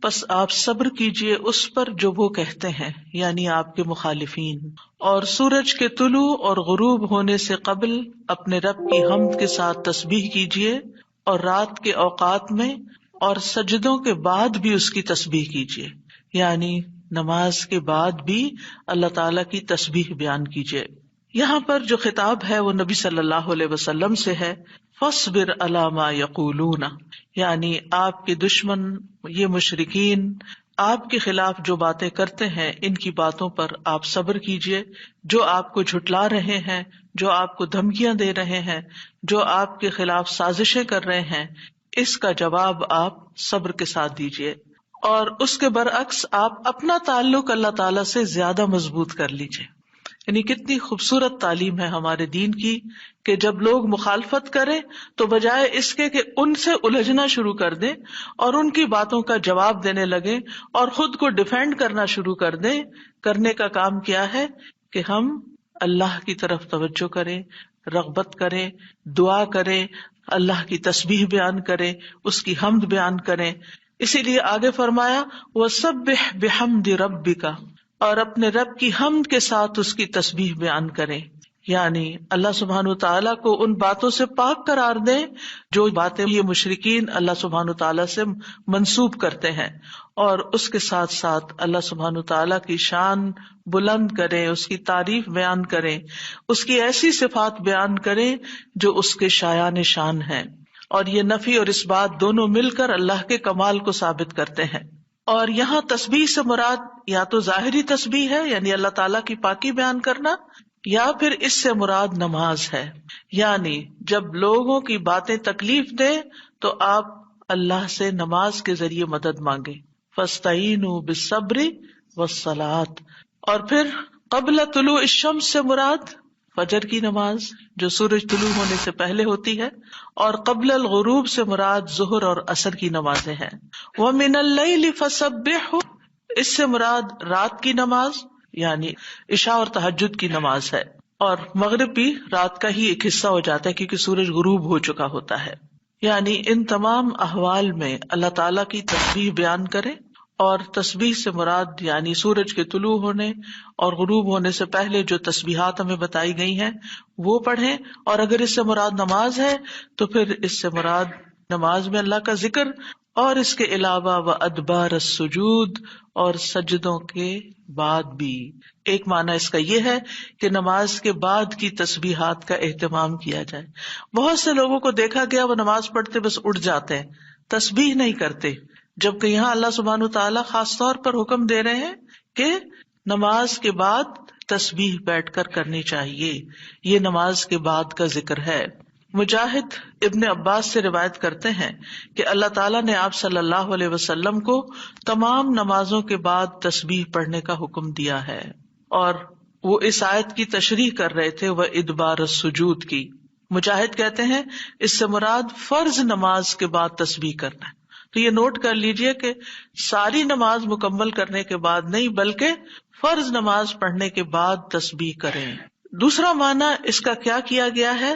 پس آپ صبر کیجئے اس پر جو وہ کہتے ہیں، یعنی آپ کے مخالفین، اور سورج کے طلوع اور غروب ہونے سے قبل اپنے رب کی حمد کے ساتھ تسبیح کیجئے، اور رات کے اوقات میں اور سجدوں کے بعد بھی اس کی تسبیح کیجئے، یعنی نماز کے بعد بھی اللہ تعالی کی تسبیح بیان کیجئے۔ یہاں پر جو خطاب ہے وہ نبی صلی اللہ علیہ وسلم سے ہے، فاصبر علی ما یقولون، یعنی آپ کے دشمن یہ مشرکین آپ کے خلاف جو باتیں کرتے ہیں ان کی باتوں پر آپ صبر کیجئے، جو آپ کو جھٹلا رہے ہیں، جو آپ کو دھمکیاں دے رہے ہیں، جو آپ کے خلاف سازشیں کر رہے ہیں، اس کا جواب آپ صبر کے ساتھ دیجئے، اور اس کے برعکس آپ اپنا تعلق اللہ تعالی سے زیادہ مضبوط کر لیجئے۔ یعنی کتنی خوبصورت تعلیم ہے ہمارے دین کی کہ جب لوگ مخالفت کریں تو بجائے اس کے کہ ان سے الجھنا شروع کر دیں اور ان کی باتوں کا جواب دینے لگیں اور خود کو ڈیفینڈ کرنا شروع کر دیں، کرنے کا کام کیا ہے کہ ہم اللہ کی طرف توجہ کریں، رغبت کریں، دعا کریں، اللہ کی تسبیح بیان کریں، اس کی حمد بیان کریں۔ اسی لیے آگے فرمایا وَسَبِّحْ بِحَمْدِ رَبِّكَ، اور اپنے رب کی حمد کے ساتھ اس کی تسبیح بیان کریں، یعنی اللہ سبحانہ وتعالیٰ کو ان باتوں سے پاک قرار دیں جو باتیں یہ مشرکین اللہ سبحانہ وتعالیٰ سے منسوب کرتے ہیں، اور اس کے ساتھ ساتھ اللہ سبحانہ وتعالیٰ کی شان بلند کریں، اس کی تعریف بیان کریں، اس کی ایسی صفات بیان کریں جو اس کے شایان شان ہیں، اور یہ نفی اور اس بات دونوں مل کر اللہ کے کمال کو ثابت کرتے ہیں۔ اور یہاں تسبیح سے مراد یا تو ظاہری تسبیح ہے یعنی اللہ تعالیٰ کی پاکی بیان کرنا، یا پھر اس سے مراد نماز ہے، یعنی جب لوگوں کی باتیں تکلیف دے تو آپ اللہ سے نماز کے ذریعے مدد مانگے، فاستعینوا بالصبر والصلاۃ۔ اور پھر قبل طلوع الشمس سے مراد فجر کی نماز جو سورج طلوع ہونے سے پہلے ہوتی ہے، اور قبل الغروب سے مراد ظہر اور عصر کی نمازیں ہیں۔ وَمِنَ اللَّيْلِ فَسَبِّحْهُ، اس سے مراد رات کی نماز یعنی عشاء اور تہجد کی نماز ہے، اور مغرب بھی رات کا ہی ایک حصہ ہو جاتا ہے کیونکہ سورج غروب ہو چکا ہوتا ہے۔ یعنی ان تمام احوال میں اللہ تعالیٰ کی تسبیح بیان کریں، اور تسبیح سے مراد یعنی سورج کے طلوع ہونے اور غروب ہونے سے پہلے جو تسبیحات ہمیں بتائی گئی ہیں وہ پڑھیں، اور اگر اس سے مراد نماز ہے تو پھر اس سے مراد نماز میں اللہ کا ذکر، اور اس کے علاوہ وَأَدْبَارَ السُّجُودِ، اور سجدوں کے بعد بھی۔ ایک معنی اس کا یہ ہے کہ نماز کے بعد کی تسبیحات کا اہتمام کیا جائے۔ بہت سے لوگوں کو دیکھا گیا وہ نماز پڑھتے بس اٹھ جاتے ہیں، تسبیح نہیں کرتے، جبکہ یہاں اللہ سبحانہ وتعالیٰ خاص طور پر حکم دے رہے ہیں کہ نماز کے بعد تسبیح بیٹھ کر کرنی چاہیے، یہ نماز کے بعد کا ذکر ہے۔ مجاہد ابن عباس سے روایت کرتے ہیں کہ اللہ تعالیٰ نے آپ صلی اللہ علیہ وسلم کو تمام نمازوں کے بعد تسبیح پڑھنے کا حکم دیا ہے، اور وہ اس آیت کی تشریح کر رہے تھے وہ ادبار السجود کی۔ مجاہد کہتے ہیں اس سے مراد فرض نماز کے بعد تسبیح کرنا ہے۔ تو یہ نوٹ کر لیجئے کہ ساری نماز مکمل کرنے کے بعد نہیں بلکہ فرض نماز پڑھنے کے بعد تسبیح کریں۔ دوسرا معنی اس کا کیا کیا گیا ہے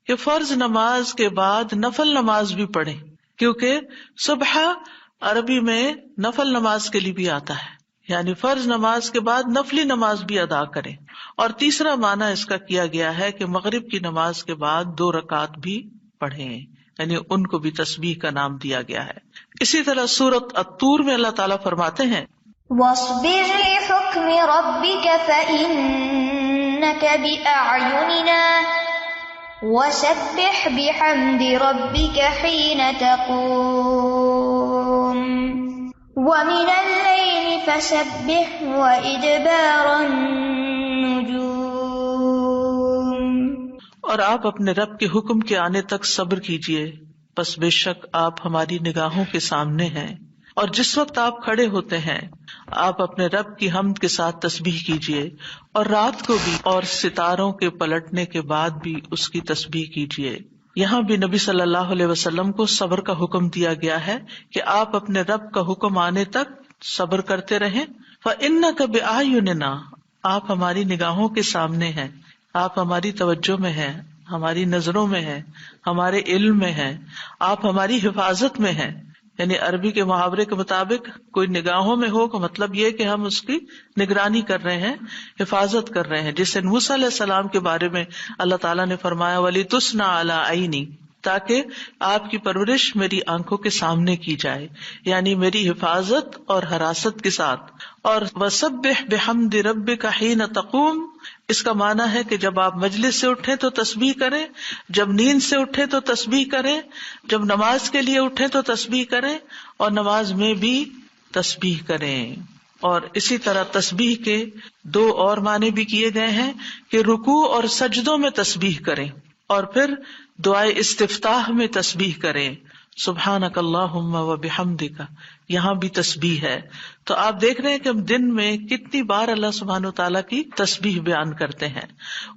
کہ فرض نماز کے بعد نفل نماز بھی پڑھیں، کیونکہ صبح عربی میں نفل نماز کے لیے بھی آتا ہے، یعنی فرض نماز کے بعد نفلی نماز بھی ادا کریں۔ اور تیسرا معنی اس کا کیا گیا ہے کہ مغرب کی نماز کے بعد 2 رکعت بھی پڑھیں، یعنی ان کو بھی تسبیح کا نام دیا گیا ہے۔ اسی طرح سورۃ الطور میں اللہ تعالیٰ فرماتے ہیں وَاصْبِرْ لِحُكْمِ رَبِّكَ فَإِنَّكَ بِأَعْيُنِنَا وَسَبِّحْ بِحَمْدِ رَبِّكَ حِينَ تَقُومُ وَمِنَ اللَّيْلِ فَسَبِّحْهُ وَإِدْبَارَ النُّجُومِ۔ اور آپ اپنے رب کے حکم کے آنے تک صبر کیجئے، پس بے شک آپ ہماری نگاہوں کے سامنے ہیں، اور جس وقت آپ کھڑے ہوتے ہیں آپ اپنے رب کی حمد کے ساتھ تسبیح کیجئے، اور رات کو بھی اور ستاروں کے پلٹنے کے بعد بھی اس کی تسبیح کیجئے۔ یہاں بھی نبی صلی اللہ علیہ وسلم کو صبر کا حکم دیا گیا ہے کہ آپ اپنے رب کا حکم آنے تک صبر کرتے رہیں۔ فَإِنَّكَ بِأَعْيُنِنَا، آپ ہماری نگاہوں کے سامنے ہیں، آپ ہماری توجہ میں ہیں، ہماری نظروں میں ہیں، ہمارے علم میں ہیں، آپ ہماری حفاظت میں ہیں، یعنی عربی کے محاورے کے مطابق کوئی نگاہوں میں ہو کا مطلب یہ کہ ہم اس کی نگرانی کر رہے ہیں، حفاظت کر رہے ہیں. جسے موسیٰ علیہ السلام کے بارے میں اللہ تعالیٰ نے فرمایا وَلِتُصْنَعَ عَلَىٰ عَيْنِي، تاکہ آپ کی پرورش میری آنکھوں کے سامنے کی جائے، یعنی میری حفاظت اور حراست کے ساتھ. اور وَسَبِّحْ بِحَمْدِ رَبِّكَ حِينَ تَقُومُ، اس کا معنی ہے کہ جب آپ مجلس سے اٹھیں تو تسبیح کریں، جب نیند سے اٹھیں تو تسبیح کریں، جب نماز کے لیے اٹھیں تو تسبیح کریں، اور نماز میں بھی تسبیح کریں. اور اسی طرح تسبیح کے دو اور معنی بھی کیے گئے ہیں کہ رکوع اور سجدوں میں تسبیح کریں، اور پھر دعائے استفتاح میں تسبیح کریں، سبحانک اللہم و بحمدک، یہاں بھی تسبیح ہے. تو آپ دیکھ رہے ہیں کہ ہم دن میں کتنی بار اللہ سبحانہ و تعالیٰ کی تسبیح بیان کرتے ہیں.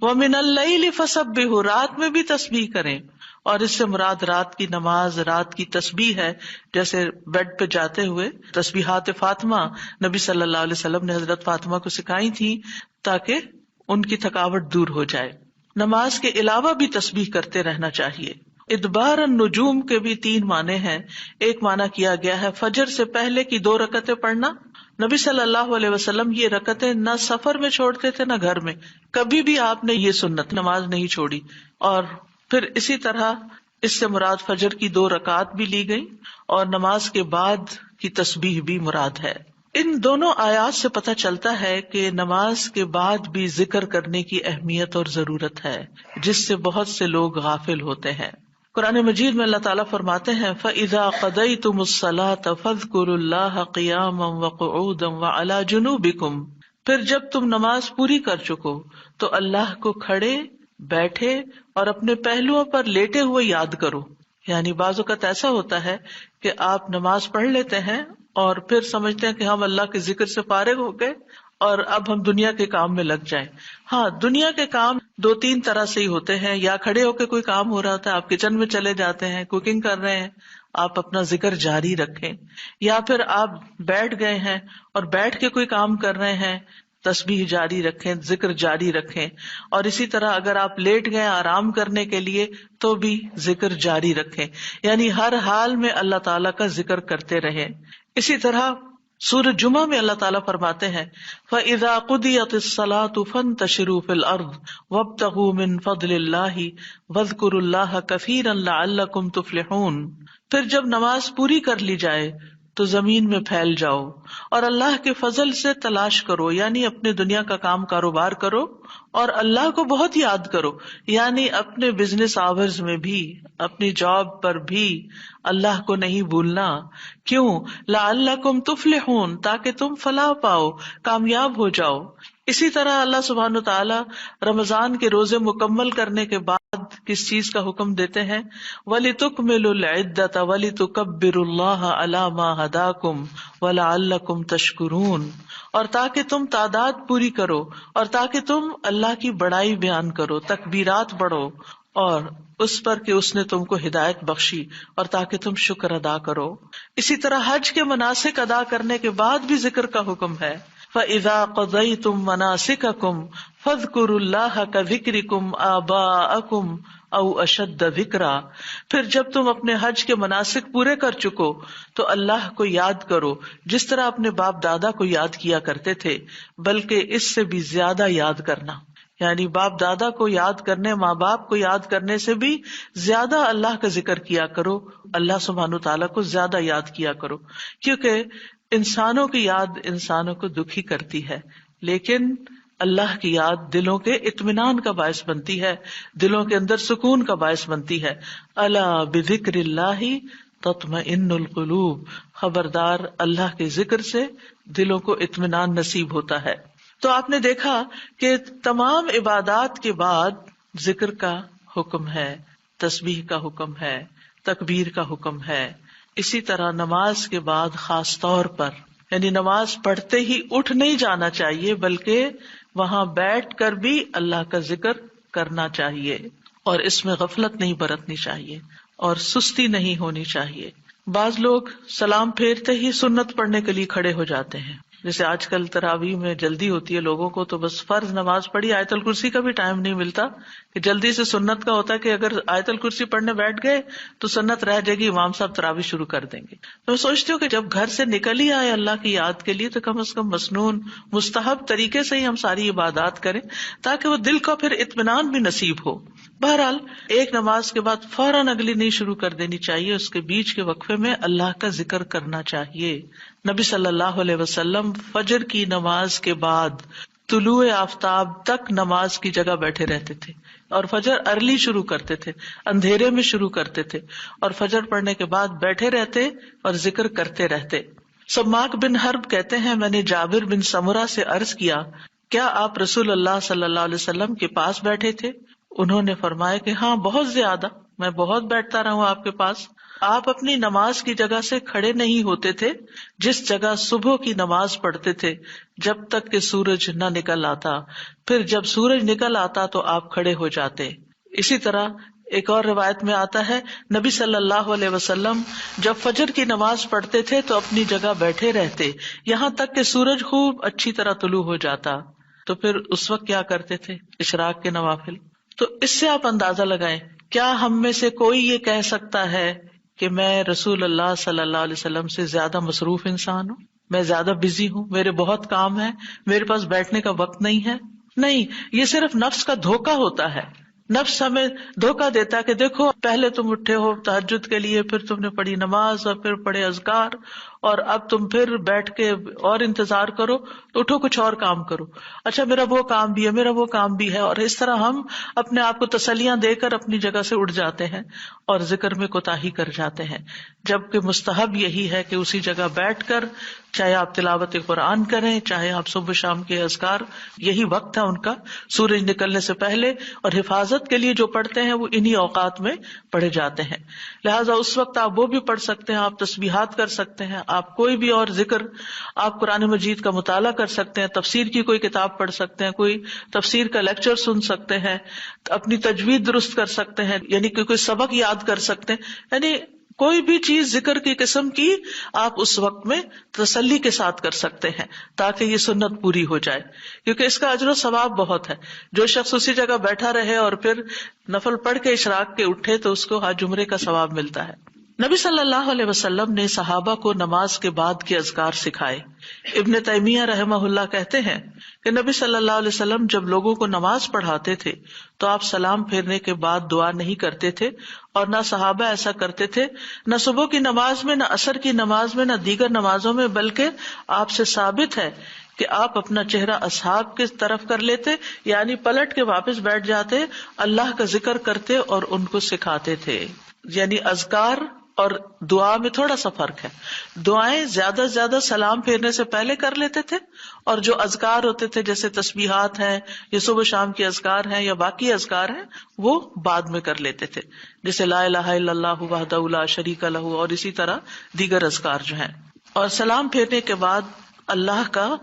وَمِنَ اللَّيْلِ فَسَبِّحْ، رات میں بھی تسبیح کریں، اور اس سے مراد رات کی نماز، رات کی تسبیح ہے. جیسے بیڈ پہ جاتے ہوئے تسبیحات فاطمہ نبی صلی اللہ علیہ وسلم نے حضرت فاطمہ کو سکھائی تھی تاکہ ان کی تھکاوٹ دور ہو جائے. نماز کے علاوہ بھی تسبیح کرتے رہنا چاہیے. ادبار النجوم کے بھی 3 معنی ہیں. ایک معنی کیا گیا ہے فجر سے پہلے کی 2 رکعتیں پڑھنا. نبی صلی اللہ علیہ وسلم یہ رکعتیں نہ سفر میں چھوڑتے تھے نہ گھر میں، کبھی بھی آپ نے یہ سنت نماز نہیں چھوڑی. اور پھر اسی طرح اس سے مراد فجر کی 2 رکعات بھی لی گئی، اور نماز کے بعد کی تسبیح بھی مراد ہے. ان دونوں آیات سے پتہ چلتا ہے کہ نماز کے بعد بھی ذکر کرنے کی اہمیت اور ضرورت ہے، جس سے بہت سے لوگ غافل ہوتے ہیں. قرآن مجید میں اللہ تعالیٰ فرماتے ہیں فَإِذَا قَضَيْتُمُ الصَّلَاةَ فَاذْكُرُوا اللَّهَ قِيَامًا وَقُعُودًا وَعَلَى جُنُوبِكُمْ، پھر جب تم نماز پوری کر چکو تو اللہ کو کھڑے، بیٹھے اور اپنے پہلوؤں پر لیٹے ہوئے یاد کرو. یعنی بعض اوقات ایسا ہوتا ہے کہ آپ نماز پڑھ لیتے ہیں اور پھر سمجھتے ہیں کہ ہم اللہ کے ذکر سے فارغ ہو گئے اور اب ہم دنیا کے کام میں لگ جائیں. ہاں، دنیا کے کام 2-3 طرح سے ہی ہوتے ہیں. یا کھڑے ہو کے کوئی کام ہو رہا ہوتا ہے، آپ کچن میں چلے جاتے ہیں، کوکنگ کر رہے ہیں، آپ اپنا ذکر جاری رکھیں. یا پھر آپ بیٹھ گئے ہیں اور بیٹھ کے کوئی کام کر رہے ہیں، تسبیح جاری رکھیں، ذکر جاری رکھیں. اور اسی طرح اگر آپ لیٹ گئے آرام کرنے کے لیے تو بھی ذکر جاری رکھیں. یعنی ہر حال میں اللہ تعالیٰ کا ذکر کرتے رہیں. اسی طرح سورہ جمعہ میں اللہ تعالیٰ فرماتے ہیں فَإِذَا قُضِيَتِ الصَّلَاةُ فَانتَشِرُوا فِي الْأَرْضِ وَابْتَغُوا مِن فَضْلِ اللَّهِ وَاذْكُرُوا اللَّهَ كَثِيرًا لَعَلَّكُمْ تُفْلِحُونَ. پھر جب نماز پوری کر لی جائے تو زمین میں پھیل جاؤ اور اللہ کے فضل سے تلاش کرو، یعنی اپنے دنیا کا کام کاروبار کرو اور اللہ کو بہت یاد کرو. یعنی اپنے بزنس آورز میں بھی، اپنی جاب پر بھی اللہ کو نہیں بھولنا. کیوں؟ لعلکم تفلحون، تاکہ تم فلاح پاؤ، کامیاب ہو جاؤ. اسی طرح اللہ سبحانہ تعالیٰ رمضان کے روزے مکمل کرنے کے بعد کس چیز کا حکم دیتے ہیں؟ وَلِتُكْمِلُوا الْعِدَّةَ وَلِتُكَبِّرُوا اللَّهَ عَلَىٰ مَا هَدَاكُمْ وَلَعَلَّكُمْ تَشْكُرُونَ. اور تاکہ تم تعداد پوری کرو اور تاکہ تم اللہ کی بڑائی بیان کرو، تکبیرات پڑھو، اور اس پر کہ اس نے تم کو ہدایت بخشی، اور تاکہ تم شکر ادا کرو. اسی طرح حج کے مناسک ادا کرنے کے بعد بھی ذکر کا حکم ہے. فَإِذَا قَضَيْتُم مَّنَاسِكَكُمْ فَاذْكُرُوا اللَّهَ كَذِكْرِكُمْ آبَاءَكُمْ أَوْ أَشَدَّ ذِكْرًا. پھر جب تم اپنے حج کے مناسک پورے کر چکو تو اللہ کو یاد کرو جس طرح اپنے باپ دادا کو یاد کیا کرتے تھے، بلکہ اس سے بھی زیادہ یاد کرنا. یعنی باپ دادا کو یاد کرنے، ماں باپ کو یاد کرنے سے بھی زیادہ اللہ کا ذکر کیا کرو، اللہ سبحانہ تعالیٰ کو زیادہ یاد کیا کرو. کیونکہ انسانوں کی یاد انسانوں کو دکھی کرتی ہے، لیکن اللہ کی یاد دلوں کے اطمینان کا باعث بنتی ہے، دلوں کے اندر سکون کا باعث بنتی ہے. الا بذکر اللہ تطمئن القلوب، خبردار اللہ کے ذکر سے دلوں کو اطمینان نصیب ہوتا ہے. تو آپ نے دیکھا کہ تمام عبادات کے بعد ذکر کا حکم ہے، تسبیح کا حکم ہے، تکبیر کا حکم ہے. اسی طرح نماز کے بعد خاص طور پر، یعنی نماز پڑھتے ہی اٹھ نہیں جانا چاہیے، بلکہ وہاں بیٹھ کر بھی اللہ کا ذکر کرنا چاہیے، اور اس میں غفلت نہیں برتنی چاہیے اور سستی نہیں ہونی چاہیے. بعض لوگ سلام پھیرتے ہی سنت پڑھنے کے لیے کھڑے ہو جاتے ہیں، جیسے آج کل تراویح میں جلدی ہوتی ہے لوگوں کو، تو بس فرض نماز پڑھی، آیت الکرسی کا بھی ٹائم نہیں ملتا کہ جلدی سے سنت کا ہوتا ہے کہ اگر آیت الکرسی پڑھنے بیٹھ گئے تو سنت رہ جائے گی، امام صاحب تراویح شروع کر دیں گے. تو میں سوچتی ہوں کہ جب گھر سے نکل ہی آئے اللہ کی یاد کے لیے تو کم از کم مسنون مستحب طریقے سے ہی ہم ساری عبادات کریں تاکہ وہ دل کو پھر اطمینان بھی نصیب ہو. بہرحال ایک نماز کے بعد فوراً اگلی نہیں شروع کر دینی چاہیے، اس کے بیچ کے وقفے میں اللہ کا ذکر کرنا چاہیے. نبی صلی اللہ علیہ وسلم فجر کی نماز کے بعد طلوع آفتاب تک نماز کی جگہ بیٹھے رہتے تھے، اور فجر ارلی شروع کرتے تھے، اندھیرے میں شروع کرتے تھے، اور فجر پڑھنے کے بعد بیٹھے رہتے اور ذکر کرتے رہتے. سماک بن حرب کہتے ہیں میں نے جابر بن سمرہ سے عرض کیا کیا آپ رسول اللہ صلی اللہ علیہ وسلم کے پاس بیٹھے تھے؟ انہوں نے فرمایا کہ ہاں بہت زیادہ، میں بہت بیٹھتا رہا ہوں آپ کے پاس. آپ اپنی نماز کی جگہ سے کھڑے نہیں ہوتے تھے جس جگہ صبح کی نماز پڑھتے تھے جب تک کہ سورج نہ نکل آتا، پھر جب سورج نکل آتا تو آپ کھڑے ہو جاتے. اسی طرح ایک اور روایت میں آتا ہے نبی صلی اللہ علیہ وسلم جب فجر کی نماز پڑھتے تھے تو اپنی جگہ بیٹھے رہتے یہاں تک کہ سورج خوب اچھی طرح طلوع ہو جاتا. تو پھر اس وقت کیا کرتے تھے؟ اشراق کے نوافل. تو اس سے آپ اندازہ لگائیں کیا ہم میں سے کوئی یہ کہہ سکتا ہے کہ میں رسول اللہ صلی اللہ علیہ وسلم سے زیادہ مصروف انسان ہوں، میں زیادہ بزی ہوں، میرے بہت کام ہے، میرے پاس بیٹھنے کا وقت نہیں ہے؟ نہیں، یہ صرف نفس کا دھوکہ ہوتا ہے. نفس ہمیں دھوکہ دیتا ہے کہ دیکھو پہلے تم اٹھے ہو تہجد کے لیے، پھر تم نے پڑھی نماز اور پھر پڑھے اذکار، اور اب تم پھر بیٹھ کے اور انتظار کرو تو اٹھو کچھ اور کام کرو. اچھا میرا وہ کام بھی ہے، میرا وہ کام بھی ہے، اور اس طرح ہم اپنے آپ کو تسلیاں دے کر اپنی جگہ سے اٹھ جاتے ہیں اور ذکر میں کوتاہی کر جاتے ہیں. جبکہ مستحب یہی ہے کہ اسی جگہ بیٹھ کر چاہے آپ تلاوت قرآن کریں، چاہے آپ صبح شام کے اذکار، یہی وقت ہے ان کا سورج نکلنے سے پہلے، اور حفاظت کے لیے جو پڑھتے ہیں وہ انہی اوقات میں پڑھے جاتے ہیں. لہٰذا اس وقت آپ وہ بھی پڑھ سکتے ہیں، آپ تسبیحات کر سکتے ہیں، آپ کوئی بھی اور ذکر، آپ قرآن مجید کا مطالعہ کر سکتے ہیں، تفسیر کی کوئی کتاب پڑھ سکتے ہیں، کوئی تفسیر کا لیکچر سن سکتے ہیں، اپنی تجوید درست کر سکتے ہیں، یعنی کہ کوئی سبق یاد کر سکتے ہیں. یعنی کوئی بھی چیز ذکر کی قسم کی آپ اس وقت میں تسلی کے ساتھ کر سکتے ہیں تاکہ یہ سنت پوری ہو جائے، کیونکہ اس کا اجر و ثواب بہت ہے. جو شخص اسی جگہ بیٹھا رہے اور پھر نفل پڑھ کے اشراق کے اٹھے تو اس کو حج عمرے کا ثواب ملتا ہے. نبی صلی اللہ علیہ وسلم نے صحابہ کو نماز کے بعد کے اذکار سکھائے. ابن تیمیہ رحمہ اللہ کہتے ہیں کہ نبی صلی اللہ علیہ وسلم جب لوگوں کو نماز پڑھاتے تھے تو آپ سلام پھیرنے کے بعد دعا نہیں کرتے تھے، اور نہ صحابہ ایسا کرتے تھے، نہ صبح کی نماز میں، نہ عصر کی نماز میں، نہ دیگر نمازوں میں، بلکہ آپ سے ثابت ہے کہ آپ اپنا چہرہ اصحاب کی طرف کر لیتے، یعنی پلٹ کے واپس بیٹھ جاتے، اللہ کا ذکر کرتے اور ان کو سکھاتے تھے. یعنی اذکار اور دعا میں تھوڑا سا فرق ہے. دعائیں زیادہ سے زیادہ سلام پھیرنے سے پہلے کر لیتے تھے، اور جو اذکار ہوتے تھے جیسے تسبیحات ہیں یا صبح شام کے اذکار ہیں یا باقی اذکار ہیں وہ بعد میں کر لیتے تھے، جیسے لا الہ الا اللہ وحدہ لا شریک لہ، اور اسی طرح دیگر اذکار جو ہیں. اور سلام پھیرنے کے بعد اللہ کا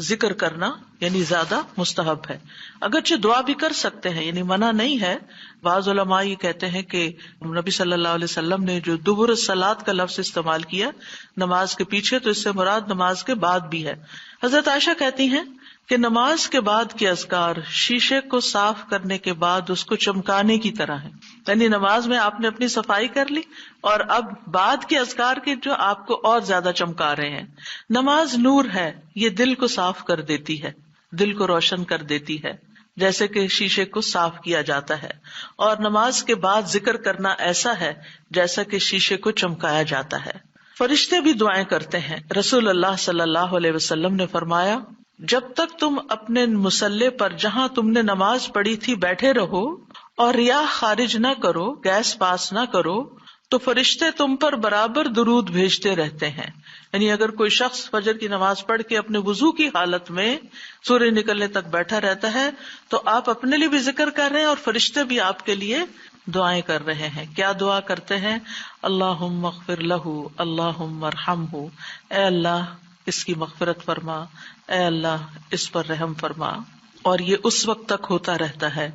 ذکر کرنا یعنی زیادہ مستحب ہے. اگرچہ دعا بھی کر سکتے ہیں، یعنی منع نہیں ہے. بعض علماء یہ کہتے ہیں کہ نبی صلی اللہ علیہ وسلم نے جو دبر الصلاۃ کا لفظ استعمال کیا نماز کے پیچھے، تو اس سے مراد نماز کے بعد بھی ہے. حضرت عائشہ کہتی ہیں کہ نماز کے بعد کے اذکار شیشے کو صاف کرنے کے بعد اس کو چمکانے کی طرح ہے. یعنی نماز میں آپ نے اپنی صفائی کر لی اور اب بعد کے اذکار کے جو آپ کو اور زیادہ چمکا رہے ہیں. نماز نور ہے، یہ دل کو صاف کر دیتی ہے، دل کو روشن کر دیتی ہے جیسے کہ شیشے کو صاف کیا جاتا ہے. اور نماز کے بعد ذکر کرنا ایسا ہے جیسا کہ شیشے کو چمکایا جاتا ہے. فرشتے بھی دعائیں کرتے ہیں. رسول اللہ صلی اللہ علیہ وسلم نے فرمایا جب تک تم اپنے مصلی پر جہاں تم نے نماز پڑھی تھی بیٹھے رہو اور ریاح خارج نہ کرو، گیس پاس نہ کرو، تو فرشتے تم پر برابر درود بھیجتے رہتے ہیں. یعنی اگر کوئی شخص فجر کی نماز پڑھ کے اپنے وضو کی حالت میں سورج نکلنے تک بیٹھا رہتا ہے تو آپ اپنے لیے بھی ذکر کر رہے ہیں اور فرشتے بھی آپ کے لیے دعائیں کر رہے ہیں. کیا دعا کرتے ہیں؟ اللہم اغفر لہ، اللہم ارحمہ، اے اللہ اس کی مغفرت فرما، اے اللہ اس پر رحم فرما. اور یہ اس وقت تک ہوتا رہتا ہے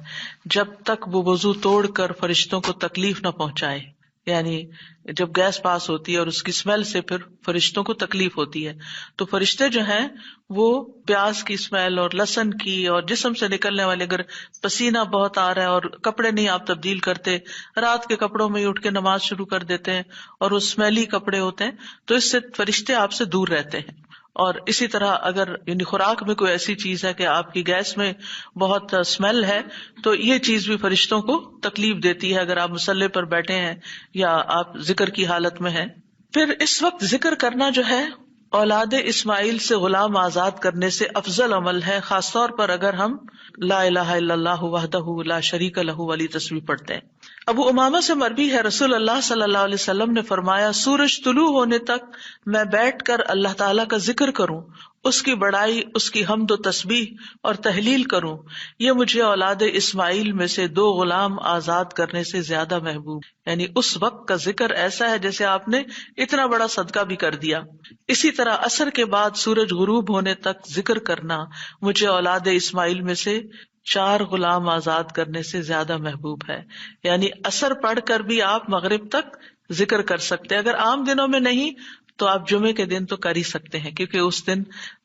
جب تک وہ وضو توڑ کر فرشتوں کو تکلیف نہ پہنچائے. یعنی جب گیس پاس ہوتی ہے اور اس کی اسمیل سے پھر فرشتوں کو تکلیف ہوتی ہے، تو فرشتے جو ہیں وہ پیاز کی اسمیل اور لہسن کی اور جسم سے نکلنے والے، اگر پسینہ بہت آ رہا ہے اور کپڑے نہیں آپ تبدیل کرتے، رات کے کپڑوں میں ہی اٹھ کے نماز شروع کر دیتے ہیں اور وہ اسمیلی کپڑے ہوتے ہیں، تو اس سے فرشتے آپ سے دور رہتے ہیں. اور اسی طرح اگر یعنی خوراک میں کوئی ایسی چیز ہے کہ آپ کی گیس میں بہت اسمیل ہے، تو یہ چیز بھی فرشتوں کو تکلیف دیتی ہے اگر آپ مصلی پر بیٹھے ہیں یا آپ ذکر کی حالت میں ہیں. پھر اس وقت ذکر کرنا جو ہے اولاد اسماعیل سے غلام آزاد کرنے سے افضل عمل ہے، خاص طور پر اگر ہم لا الہ الا اللہ وحدہ لا شریک لہ والی تسبیح پڑھتے ہیں. ابو امامہ سے مروی ہے رسول اللہ صلی اللہ علیہ وسلم نے فرمایا، سورج طلوع ہونے تک میں بیٹھ کر اللہ تعالیٰ کا ذکر کروں، اس کی بڑائی، اس کی حمد و تسبیح اور تحلیل کروں، یہ مجھے اولاد اسماعیل میں سے 2 غلام آزاد کرنے سے زیادہ محبوب. یعنی اس وقت کا ذکر ایسا ہے جیسے آپ نے اتنا بڑا صدقہ بھی کر دیا. اسی طرح عصر کے بعد سورج غروب ہونے تک ذکر کرنا مجھے اولاد اسماعیل میں سے 4 غلام آزاد کرنے سے زیادہ محبوب ہے. یعنی عصر پڑھ کر بھی آپ مغرب تک ذکر کر سکتے ہیں. اگر عام دنوں میں نہیں تو آپ جمعے کے دن تو کر ہی سکتے ہیں، کیونکہ اس دن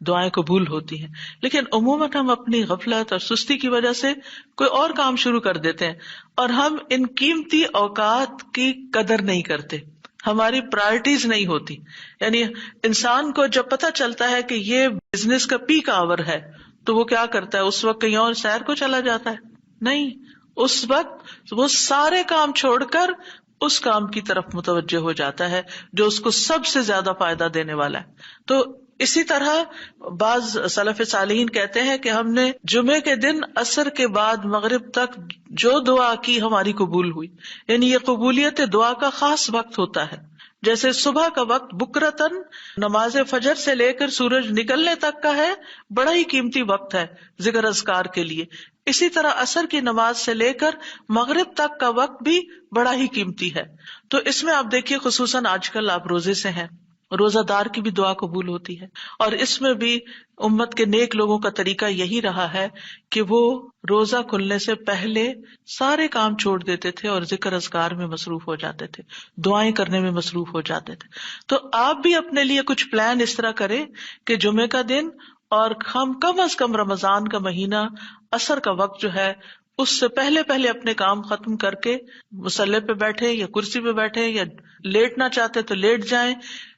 دعائیں قبول ہوتی ہیں. لیکن عموماً ہم اپنی غفلت اور سستی کی وجہ سے کوئی اور کام شروع کر دیتے ہیں اور ہم ان قیمتی اوقات کی قدر نہیں کرتے، ہماری پرائرٹیز نہیں ہوتی. یعنی انسان کو جب پتہ چلتا ہے کہ یہ بزنس کا پیک آور ہے تو وہ کیا کرتا ہے، اس وقت کہیں اور سیر کو چلا جاتا ہے؟ نہیں، اس وقت وہ سارے کام چھوڑ کر اس کام کی طرف متوجہ ہو جاتا ہے جو اس کو سب سے زیادہ فائدہ دینے والا ہے. تو اسی طرح بعض سلف صالحین کہتے ہیں کہ ہم نے جمعے کے دن عصر کے بعد مغرب تک جو دعا کی ہماری قبول ہوئی. یعنی یہ قبولیت دعا کا خاص وقت ہوتا ہے. جیسے صبح کا وقت بکرتن نماز فجر سے لے کر سورج نکلنے تک کا ہے، بڑا ہی قیمتی وقت ہے ذکر اذکار کے لیے. اسی طرح عصر کی نماز سے لے کر مغرب تک کا وقت بھی بڑا ہی قیمتی ہے. تو اس میں آپ دیکھیے خصوصاً آج کل آپ روزے سے ہیں، روزہ دار کی بھی دعا قبول ہوتی ہے، اور اس میں بھی امت کے نیک لوگوں کا طریقہ یہی رہا ہے کہ وہ روزہ کھلنے سے پہلے سارے کام چھوڑ دیتے تھے اور ذکر اذکار میں مصروف ہو جاتے تھے، دعائیں کرنے میں مصروف ہو جاتے تھے. تو آپ بھی اپنے لیے کچھ پلان اس طرح کریں کہ جمعے کا دن اور ہم کم از کم رمضان کا مہینہ عصر کا وقت جو ہے اس سے پہلے اپنے کام ختم کر کے مصلی پہ بیٹھے یا کرسی پہ بیٹھے یا لیٹنا چاہتے تو لیٹ جائیں،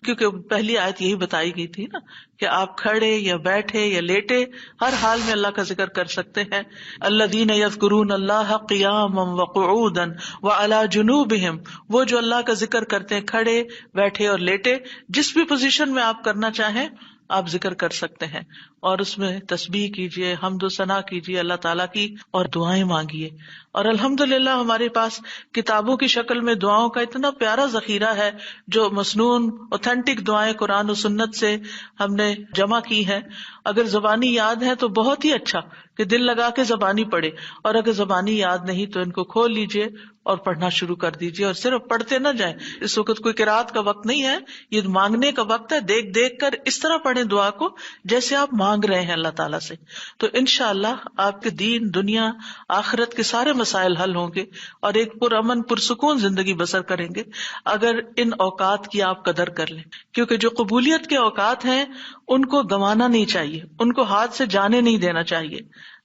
کیونکہ پہلی آیت یہی بتائی گئی تھی نا کہ آپ کھڑے یا بیٹھے یا لیٹے ہر حال میں اللہ کا ذکر کر سکتے ہیں. الذین یذکرون اللہ قیاما وقعودا وعلی جنوبہم، وہ جو اللہ کا ذکر کرتے ہیں کھڑے، بیٹھے اور لیٹے، جس بھی پوزیشن میں آپ کرنا چاہیں آپ ذکر کر سکتے ہیں. اور اس میں تسبیح کیجیے، حمد و ثنا کیجیے اللہ تعالیٰ کی، اور دعائیں مانگیے. اور الحمدللہ ہمارے پاس کتابوں کی شکل میں دعاؤں کا اتنا پیارا ذخیرہ ہے، جو مسنون اوتھینٹک دعائیں قرآن و سنت سے ہم نے جمع کی ہیں. اگر زبانی یاد ہے تو بہت ہی اچھا کہ دل لگا کے زبانی پڑھے، اور اگر زبانی یاد نہیں تو ان کو کھول لیجیے اور پڑھنا شروع کر دیجیے. اور صرف پڑھتے نہ جائیں، اس وقت کوئی قرات کا وقت نہیں ہے، یہ مانگنے کا وقت ہے. دیکھ دیکھ کر اس طرح پڑھیں دعا کو جیسے آپ مانگ رہے ہیں اللہ تعالیٰ سے. تو انشاءاللہ آپ کے دین، دنیا، آخرت کے سارے مسائل حل ہوں گے اور ایک پرامن پرسکون زندگی بسر کریں گے اگر ان اوقات کی آپ قدر کر لیں. کیونکہ جو قبولیت کے اوقات ہیں ان کو گنوانا نہیں چاہیے، ان کو ہاتھ سے جانے نہیں دینا چاہیے.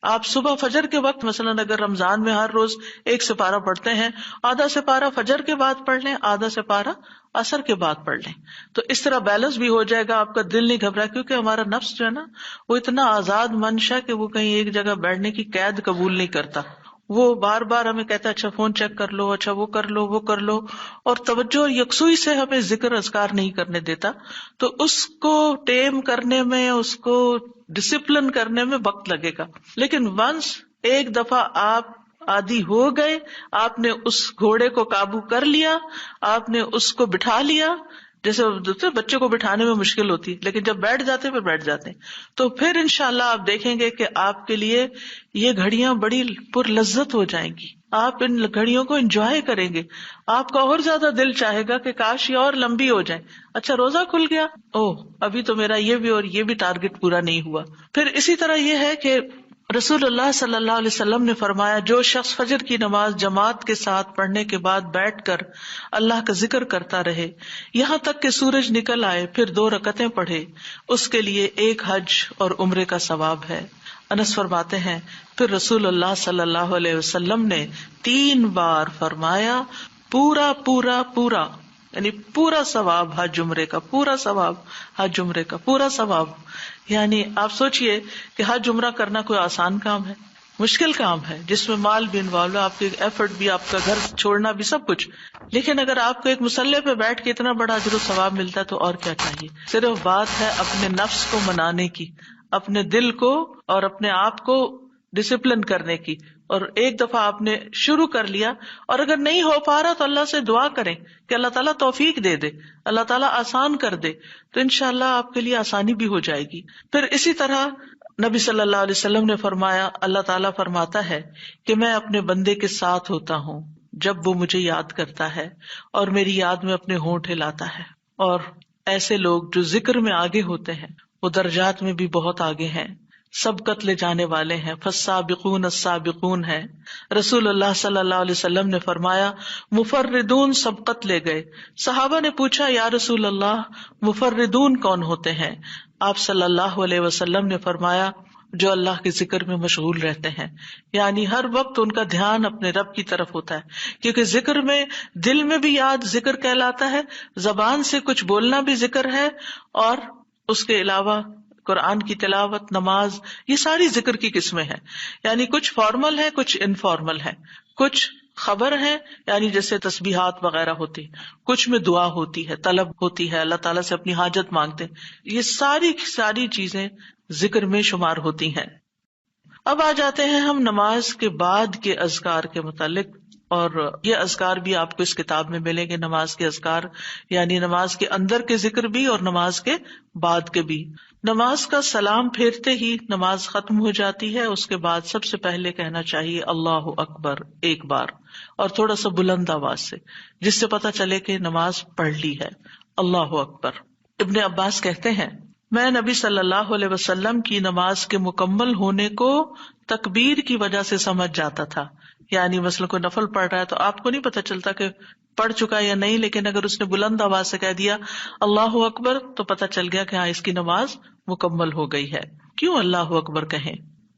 آپ صبح فجر کے وقت مثلا اگر رمضان میں ہر روز 1 سپارہ پڑھتے ہیں، آدھا سپارہ فجر کے بعد پڑھ لیں، آدھا سپارہ عصر کے بعد پڑھ لیں. تو اس طرح بیلنس بھی ہو جائے گا، آپ کا دل نہیں گھبرا، کیونکہ ہمارا نفس جو ہے نا وہ اتنا آزاد منشا کہ وہ کہیں ایک جگہ بیٹھنے کی قید قبول نہیں کرتا. وہ بار بار ہمیں کہتا ہے اچھا فون چیک کر لو، اچھا وہ کر لو، وہ کر لو، اور توجہ اور یکسوئی سے ہمیں ذکر اذکار نہیں کرنے دیتا. تو اس کو ٹیم کرنے میں، اس کو ڈسپلن کرنے میں وقت لگے گا. لیکن ونس ایک دفعہ آپ عادی ہو گئے، آپ نے اس گھوڑے کو قابو کر لیا، آپ نے اس کو بٹھا لیا. جیسے بچے کو بٹھانے میں مشکل ہوتی ہے لیکن جب بیٹھ جاتے پھر بیٹھ جاتے ہیں. تو پھر انشاءاللہ آپ دیکھیں گے کہ آپ کے لیے یہ گھڑیاں بڑی پر لذت ہو جائیں گی. آپ ان گھڑیوں کو انجوائے کریں گے، آپ کا اور زیادہ دل چاہے گا کہ کاش یہ اور لمبی ہو جائے. اچھا روزہ کھل گیا، ابھی تو میرا یہ بھی اور یہ بھی ٹارگٹ پورا نہیں ہوا. پھر اسی طرح یہ ہے کہ رسول اللہ صلی اللہ علیہ وسلم نے فرمایا، جو شخص فجر کی نماز جماعت کے ساتھ پڑھنے کے بعد بیٹھ کر اللہ کا ذکر کرتا رہے یہاں تک کہ سورج نکل آئے، پھر 2 رکعتیں پڑھے، اس کے لیے 1 حج اور عمرے کا ثواب ہے۔ انس فرماتے ہیں، پھر رسول اللہ صلی اللہ علیہ وسلم نے 3 بار فرمایا، پورا پورا پورا، یعنی پورا ثواب حج عمرے کا، پورا ثواب حج عمرے کا، پورا ثواب۔ یعنی آپ سوچئے کہ حج عمرہ کرنا کوئی آسان کام ہے؟ مشکل کام ہے، جس میں مال بھی انوالو ہے، آپ کے ایفرٹ بھی، آپ کا گھر چھوڑنا بھی، سب کچھ۔ لیکن اگر آپ کو ایک مصلی پہ بیٹھ کے اتنا بڑا اجر و ثواب ملتا ہے تو اور کیا چاہیے۔ صرف بات ہے اپنے نفس کو منانے کی، اپنے دل کو اور اپنے آپ کو ڈسپلن کرنے کی، اور ایک دفعہ آپ نے شروع کر لیا، اور اگر نہیں ہو پا رہا تو اللہ سے دعا کریں کہ اللہ تعالیٰ توفیق دے دے، اللہ تعالیٰ آسان کر دے، تو انشاءاللہ آپ کے لیے آسانی بھی ہو جائے گی۔ پھر اسی طرح نبی صلی اللہ علیہ وسلم نے فرمایا، اللہ تعالیٰ فرماتا ہے کہ میں اپنے بندے کے ساتھ ہوتا ہوں جب وہ مجھے یاد کرتا ہے اور میری یاد میں اپنے ہونٹ ہلاتا ہے۔ اور ایسے لوگ جو ذکر میں آگے ہوتے ہیں وہ درجات میں بھی بہت آگے ہیں، سبقت لے جانے والے ہیں، فالسابقون السابقون ہیں۔ رسول اللہ صلی اللہ علیہ وسلم نے فرمایا، مفردون سبقت لے گئے۔ صحابہ نے پوچھا، یا رسول اللہ مفردون کون ہوتے ہیں؟ آپ صلی اللہ علیہ وسلم نے فرمایا، جو اللہ کے ذکر میں مشغول رہتے ہیں، یعنی ہر وقت ان کا دھیان اپنے رب کی طرف ہوتا ہے، کیونکہ ذکر میں دل میں بھی یاد ذکر کہلاتا ہے، زبان سے کچھ بولنا بھی ذکر ہے، اور اس کے علاوہ قرآن کی تلاوت، نماز، یہ ساری ذکر کی قسمیں ہیں۔ یعنی کچھ فارمل ہے، کچھ انفارمل ہے، کچھ خبر ہے یعنی جیسے تسبیحات وغیرہ ہوتی، کچھ میں دعا ہوتی ہے، طلب ہوتی ہے، اللہ تعالیٰ سے اپنی حاجت مانگتے ہیں، یہ ساری چیزیں ذکر میں شمار ہوتی ہیں۔ اب آ جاتے ہیں ہم نماز کے بعد کے اذکار کے متعلق، اور یہ اذکار بھی آپ کو اس کتاب میں ملیں گے، نماز کے اذکار، یعنی نماز کے اندر کے ذکر بھی اور نماز کے بعد کے بھی۔ نماز کا سلام پھیرتے ہی نماز ختم ہو جاتی ہے، اس کے بعد سب سے پہلے کہنا چاہیے اللہ اکبر 1 بار، اور تھوڑا سا بلند آواز سے، جس سے پتہ چلے کہ نماز پڑھ لی ہے، اللہ اکبر۔ ابن عباس کہتے ہیں، میں نبی صلی اللہ علیہ وسلم کی نماز کے مکمل ہونے کو تکبیر کی وجہ سے سمجھ جاتا تھا۔ یعنی مثلا کوئی نفل پڑھ رہا ہے تو آپ کو نہیں پتہ چلتا کہ پڑھ چکا یا نہیں، لیکن اگر اس نے بلند آواز سے کہہ دیا اللہ اکبر تو پتہ چل گیا کہ ہاں اس کی نماز مکمل ہو گئی ہے۔ کیوں اللہ اکبر کہیں؟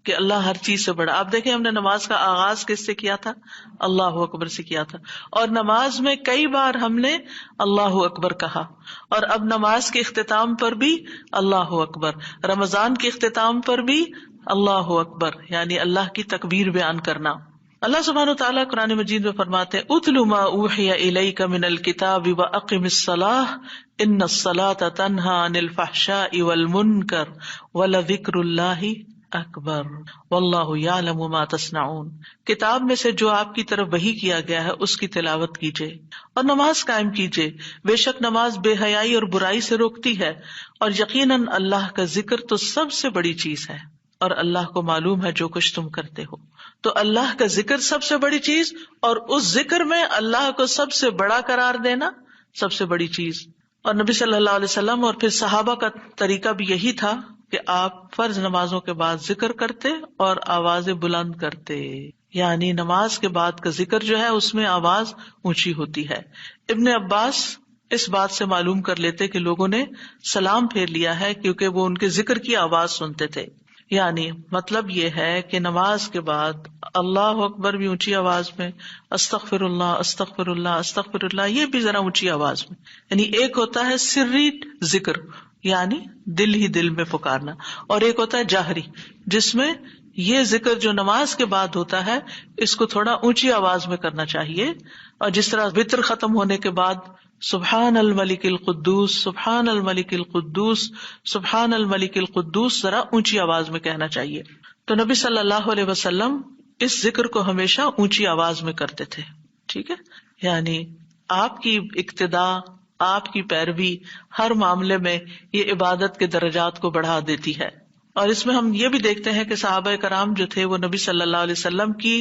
کہ اللہ ہر چیز سے بڑا۔ آپ دیکھیں، ہم نے نماز کا آغاز کس سے کیا تھا؟ اللہ اکبر سے کیا تھا، اور نماز میں کئی بار ہم نے اللہ اکبر کہا، اور اب نماز کے اختتام پر بھی اللہ اکبر، رمضان کے اختتام پر بھی اللہ اکبر، یعنی اللہ کی تکبیر بیان کرنا۔ اللہ سبحانہ وتعالیٰ قرآن مجید میں فرماتے ہیں، اتل ما اوحی الیک من الکتاب واقم الصلاۃ ان الصلاۃ تنہی عن الفحشاء والمنکر ولذکر اللہ اکبر واللہ یعلم ما تصنعون۔ کتاب میں سے جو آپ کی طرف وحی کیا گیا ہے اس کی تلاوت کیجیے اور نماز قائم کیجیے، بے شک نماز بے حیائی اور برائی سے روکتی ہے، اور یقیناً اللہ کا ذکر تو سب سے بڑی چیز ہے، اور اللہ کو معلوم ہے جو کچھ تم کرتے ہو۔ تو اللہ کا ذکر سب سے بڑی چیز، اور اس ذکر میں اللہ کو سب سے بڑا قرار دینا سب سے بڑی چیز۔ اور نبی صلی اللہ علیہ وسلم اور پھر صحابہ کا طریقہ بھی یہی تھا کہ آپ فرض نمازوں کے بعد ذکر کرتے اور آوازیں بلند کرتے، یعنی نماز کے بعد کا ذکر جو ہے اس میں آواز اونچی ہوتی ہے۔ ابن عباس اس بات سے معلوم کر لیتے کہ لوگوں نے سلام پھیر لیا ہے کیونکہ وہ ان کے ذکر کی آواز سنتے تھے۔ یعنی مطلب یہ ہے کہ نماز کے بعد اللہ اکبر بھی اونچی آواز میں، استغفر اللہ استغفر اللہ استغفر اللہ یہ بھی ذرا اونچی آواز میں، یعنی ایک ہوتا ہے سری ذکر یعنی دل ہی دل میں پکارنا، اور ایک ہوتا ہے جاہری جس میں یہ ذکر جو نماز کے بعد ہوتا ہے اس کو تھوڑا اونچی آواز میں کرنا چاہیے، اور جس طرح وتر ختم ہونے کے بعد سبحان الملک القدوس سبحان الملک القدوس سبحان الملک القدوس ذرا اونچی آواز میں کہنا چاہیے۔ تو نبی صلی اللہ علیہ وسلم اس ذکر کو ہمیشہ اونچی آواز میں کرتے تھے، ٹھیک ہے؟ یعنی آپ کی اقتداء، آپ کی پیروی ہر معاملے میں یہ عبادت کے درجات کو بڑھا دیتی ہے۔ اور اس میں ہم یہ بھی دیکھتے ہیں کہ صحابہ کرام جو تھے وہ نبی صلی اللہ علیہ وسلم کی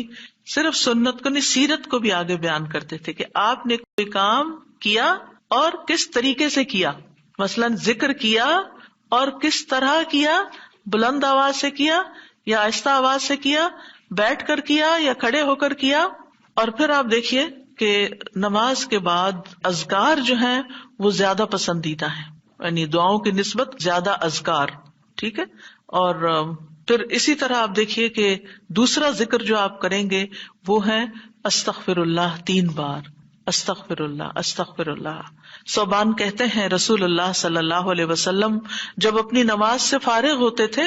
صرف سنت کو نہیں، سیرت کو بھی آگے بیان کرتے تھے کہ آپ نے کوئی کام کیا اور کس طریقے سے کیا، مثلاً ذکر کیا اور کس طرح کیا، بلند آواز سے کیا یا آہستہ آواز سے کیا، بیٹھ کر کیا یا کھڑے ہو کر کیا. اور پھر آپ دیکھیے کہ نماز کے بعد اذکار جو ہیں وہ زیادہ پسندیدہ ہیں، یعنی دعاؤں کی نسبت زیادہ اذکار. ٹھیک ہے. اور پھر اسی طرح آپ دیکھیے کہ دوسرا ذکر جو آپ کریں گے وہ ہے استغفر اللہ 3 بار. استغفر اللہ استغفر اللہ. ثوبان کہتے ہیں رسول اللہ صلی اللہ علیہ وسلم جب اپنی نماز سے فارغ ہوتے تھے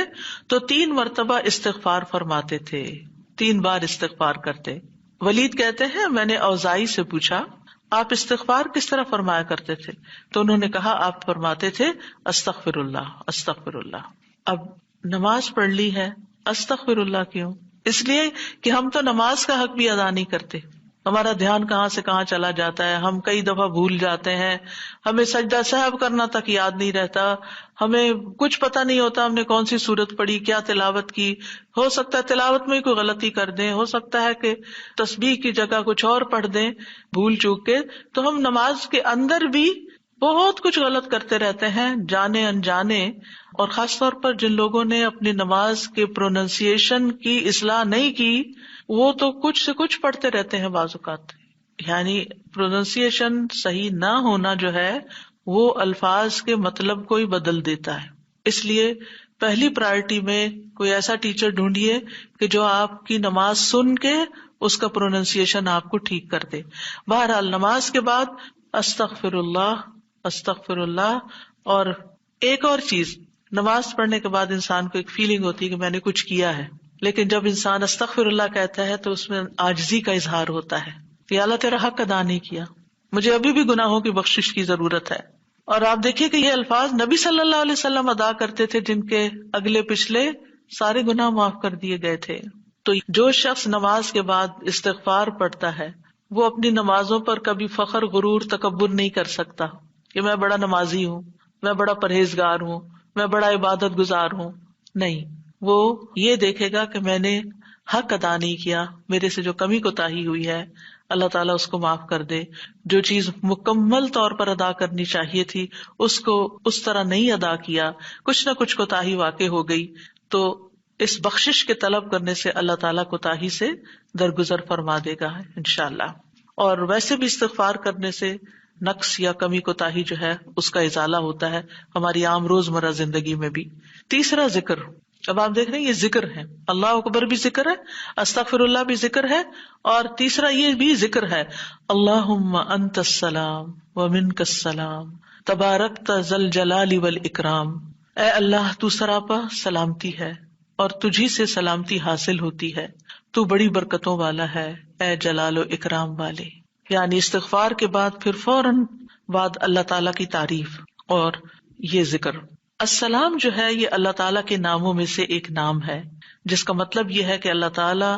تو 3 مرتبہ استغفار فرماتے تھے، 3 بار استغفار کرتے. ولید کہتے ہیں میں نے اوزائی سے پوچھا آپ استغفار کس طرح فرمایا کرتے تھے؟ تو انہوں نے کہا آپ فرماتے تھے استغفر اللہ استغفر اللہ. اب نماز پڑھ لی ہے، استغفر اللہ کیوں؟ اس لیے کہ ہم تو نماز کا حق بھی ادا نہیں کرتے. ہمارا دھیان کہاں سے کہاں چلا جاتا ہے، ہم کئی دفعہ بھول جاتے ہیں، ہمیں سجدہ سہو کرنا تک یاد نہیں رہتا، ہمیں کچھ پتا نہیں ہوتا ہم نے کون سی سورت پڑھی، کیا تلاوت کی. ہو سکتا ہے تلاوت میں کوئی غلطی کر دیں، ہو سکتا ہے کہ تسبیح کی جگہ کچھ اور پڑھ دیں بھول چوک کے. تو ہم نماز کے اندر بھی بہت کچھ غلط کرتے رہتے ہیں جانے انجانے. اور خاص طور پر جن لوگوں نے اپنی نماز کے پروننسیشن کی اصلاح نہیں کی وہ تو کچھ سے کچھ پڑھتے رہتے ہیں بعض اوقات. یعنی پروننسیشن صحیح نہ ہونا جو ہے وہ الفاظ کے مطلب کو ہی بدل دیتا ہے. اس لیے پہلی پرائرٹی میں کوئی ایسا ٹیچر ڈھونڈیے کہ جو آپ کی نماز سن کے اس کا پروننسیشن آپ کو ٹھیک کر دے. بہرحال نماز کے بعد استغفر اللہ استغفر اللہ. اور ایک اور چیز، نماز پڑھنے کے بعد انسان کو ایک فیلنگ ہوتی ہے کہ میں نے کچھ کیا ہے، لیکن جب انسان استغفر اللہ کہتا ہے تو اس میں عاجزی کا اظہار ہوتا ہے کہ اللہ تیرا حق ادا نہیں کیا، مجھے ابھی بھی گناہوں کی بخشش کی ضرورت ہے. اور آپ دیکھیے کہ یہ الفاظ نبی صلی اللہ علیہ وسلم ادا کرتے تھے جن کے اگلے پچھلے سارے گناہ معاف کر دیے گئے تھے. تو جو شخص نماز کے بعد استغفار پڑھتا ہے وہ اپنی نمازوں پر کبھی فخر غرور تکبر نہیں کر سکتا کہ میں بڑا نمازی ہوں، میں بڑا پرہیزگار ہوں، میں بڑا عبادت گزار ہوں. نہیں، وہ یہ دیکھے گا کہ میں نے حق ادا نہیں کیا، میرے سے جو کمی کوتاہی ہوئی ہے اللہ تعالیٰ اس کو معاف کر دے. جو چیز مکمل طور پر ادا کرنی چاہیے تھی اس کو اس طرح نہیں ادا کیا، کچھ نہ کچھ کوتاہی واقع ہو گئی، تو اس بخشش کے طلب کرنے سے اللہ تعالیٰ کوتاہی سے درگزر فرما دے گا انشاءاللہ. اور ویسے بھی استغفار کرنے سے نقص یا کمی کوتاہی جو ہے اس کا ازالہ ہوتا ہے ہماری عام روزمرہ زندگی میں بھی. تیسرا ذکر، اب آپ دیکھ رہے ہیں یہ ذکر ہے، اللہ اکبر بھی ذکر ہے، استغفر اللہ بھی ذکر ہے، اور تیسرا یہ بھی ذکر ہے اللہم انت السلام ومنک السلام تبارکت ذی الجلال والاکرام. اے اللہ تو سراپا سلامتی ہے اور تجھی سے سلامتی حاصل ہوتی ہے، تو بڑی برکتوں والا ہے اے جلال و اکرام والے. یعنی استغفار کے بعد پھر فوراً بعد اللہ تعالیٰ کی تعریف اور یہ ذکر. السلام جو ہے یہ اللہ تعالیٰ کے ناموں میں سے ایک نام ہے جس کا مطلب یہ ہے کہ اللہ تعالیٰ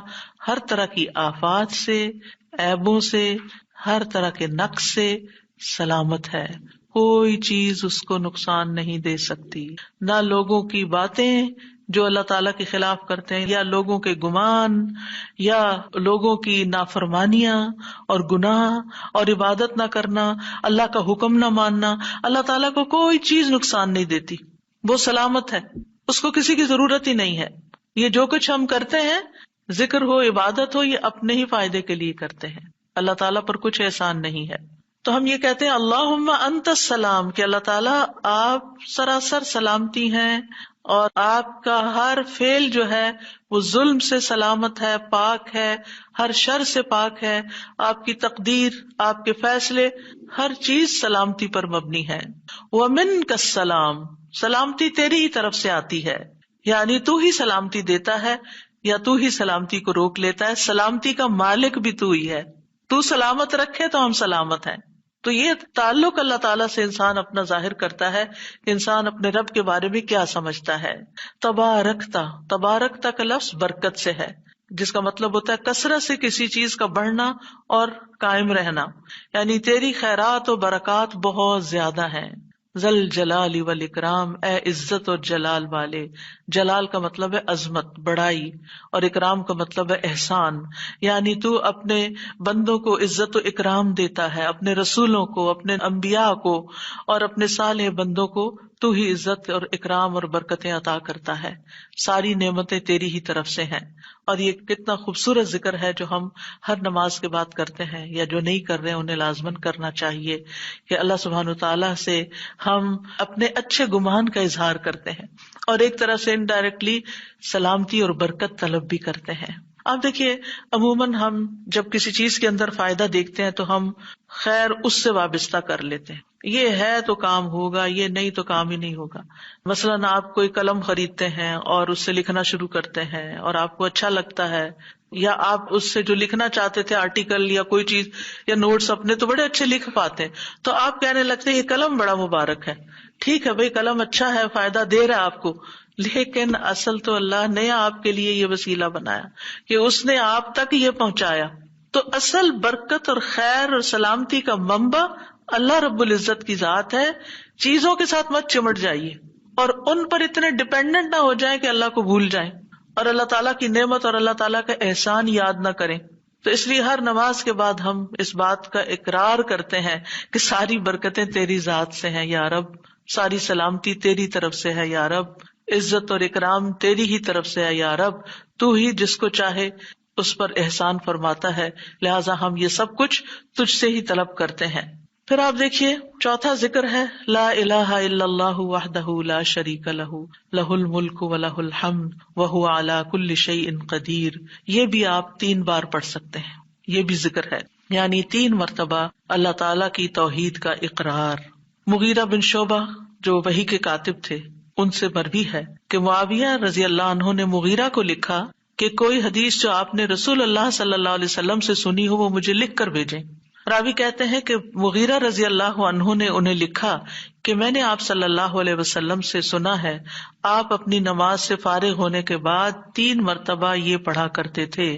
ہر طرح کی آفات سے، عیبوں سے، ہر طرح کے نقص سے سلامت ہے. کوئی چیز اس کو نقصان نہیں دے سکتی، نہ لوگوں کی باتیں جو اللہ تعالیٰ کے خلاف کرتے ہیں، یا لوگوں کے گمان، یا لوگوں کی نافرمانیاں اور گناہ اور عبادت نہ کرنا، اللہ کا حکم نہ ماننا. اللہ تعالیٰ کو کوئی چیز نقصان نہیں دیتی، وہ سلامت ہے، اس کو کسی کی ضرورت ہی نہیں ہے. یہ جو کچھ ہم کرتے ہیں، ذکر ہو عبادت ہو، یہ اپنے ہی فائدے کے لیے کرتے ہیں، اللہ تعالیٰ پر کچھ احسان نہیں ہے. تو ہم یہ کہتے ہیں اللہم انت السلام کہ اللہ تعالیٰ آپ سراسر سلامتی ہیں اور آپ کا ہر فعل جو ہے وہ ظلم سے سلامت ہے، پاک ہے، ہر شر سے پاک ہے. آپ کی تقدیر، آپ کے فیصلے، ہر چیز سلامتی پر مبنی ہے. ومنک السلام، سلامتی تیری ہی طرف سے آتی ہے، یعنی تو ہی سلامتی دیتا ہے یا تو ہی سلامتی کو روک لیتا ہے. سلامتی کا مالک بھی تو ہی ہے، تو سلامت رکھے تو ہم سلامت ہیں. تو یہ تعلق اللہ تعالیٰ سے انسان اپنا ظاہر کرتا ہے کہ انسان اپنے رب کے بارے میں کیا سمجھتا ہے. تبارکتا، تبارکتا کا لفظ برکت سے ہے جس کا مطلب ہوتا ہے کثرت سے کسی چیز کا بڑھنا اور قائم رہنا، یعنی تیری خیرات و برکات بہت زیادہ ہیں. ذل جلال والاکرام، اے عزت اور جلال والے. جلال کا مطلب ہے عظمت، بڑائی، اور اکرام کا مطلب ہے احسان. یعنی تو اپنے بندوں کو عزت و اکرام دیتا ہے، اپنے رسولوں کو، اپنے انبیاء کو اور اپنے صالح بندوں کو تو ہی عزت اور اکرام اور برکتیں عطا کرتا ہے، ساری نعمتیں تیری ہی طرف سے ہیں. اور یہ کتنا خوبصورت ذکر ہے جو ہم ہر نماز کے بعد کرتے ہیں، یا جو نہیں کر رہے انہیں لازماً کرنا چاہیے، کہ اللہ سبحانہ وتعالیٰ سے ہم اپنے اچھے گمان کا اظہار کرتے ہیں اور ایک طرح سے انڈائریکٹلی سلامتی اور برکت طلب بھی کرتے ہیں. آپ دیکھیے عموماً ہم جب کسی چیز کے اندر فائدہ دیکھتے ہیں تو ہم خیر اس سے وابستہ کر لیتے ہیں، یہ ہے تو کام ہوگا، یہ نہیں تو کام ہی نہیں ہوگا. مثلاً آپ کوئی قلم خریدتے ہیں اور اس سے لکھنا شروع کرتے ہیں اور آپ کو اچھا لگتا ہے، یا آپ اس سے جو لکھنا چاہتے تھے آرٹیکل یا کوئی چیز یا نوٹس اپنے تو بڑے اچھے لکھ پاتے ہیں، تو آپ کہنے لگتے ہیں یہ قلم بڑا مبارک ہے. ٹھیک ہے بھائی، قلم اچھا ہے، فائدہ دے رہا ہے آپ کو، لیکن اصل تو اللہ نے آپ کے لیے یہ وسیلہ بنایا کہ اس نے آپ تک یہ پہنچایا. تو اصل برکت اور خیر اور سلامتی کا منبع اللہ رب العزت کی ذات ہے. چیزوں کے ساتھ مت چمٹ جائیے اور ان پر اتنے ڈپینڈنٹ نہ ہو جائیں کہ اللہ کو بھول جائیں اور اللہ تعالیٰ کی نعمت اور اللہ تعالیٰ کا احسان یاد نہ کریں. تو اس لیے ہر نماز کے بعد ہم اس بات کا اقرار کرتے ہیں کہ ساری برکتیں تیری ذات سے ہیں یا رب، ساری سلامتی تیری طرف سے ہے یا رب، عزت اور اکرام تیری ہی طرف سے ہے یا رب، تو ہی جس کو چاہے اس پر احسان فرماتا ہے، لہٰذا ہم یہ سب کچھ تجھ سے ہی طلب کرتے ہیں. پھر آپ دیکھیے چوتھا ذکر ہے لا الہ الا اللہ وحدہ لا شریک لہ لہ الملک ولہ الحمد وہو علی کل شیء قدیر. یہ بھی آپ 3 بار پڑھ سکتے ہیں، یہ بھی ذکر ہے، یعنی 3 مرتبہ اللہ تعالی کی توحید کا اقرار. مغیرہ بن شعبہ جو وحی کے کاتب تھے ان سے مروی ہے کہ معاویہ رضی اللہ عنہ نے مغیرہ کو لکھا کہ کوئی حدیث جو آپ نے رسول اللہ صلی اللہ علیہ وسلم سے سنی ہو وہ مجھے لکھ کر بھیجیں. راوی کہتے ہیں کہ مغیرہ رضی اللہ عنہ نے انہیں لکھا کہ میں نے آپ صلی اللہ علیہ وسلم سے سنا ہے آپ اپنی نماز سے فارغ ہونے کے بعد 3 مرتبہ یہ پڑھا کرتے تھے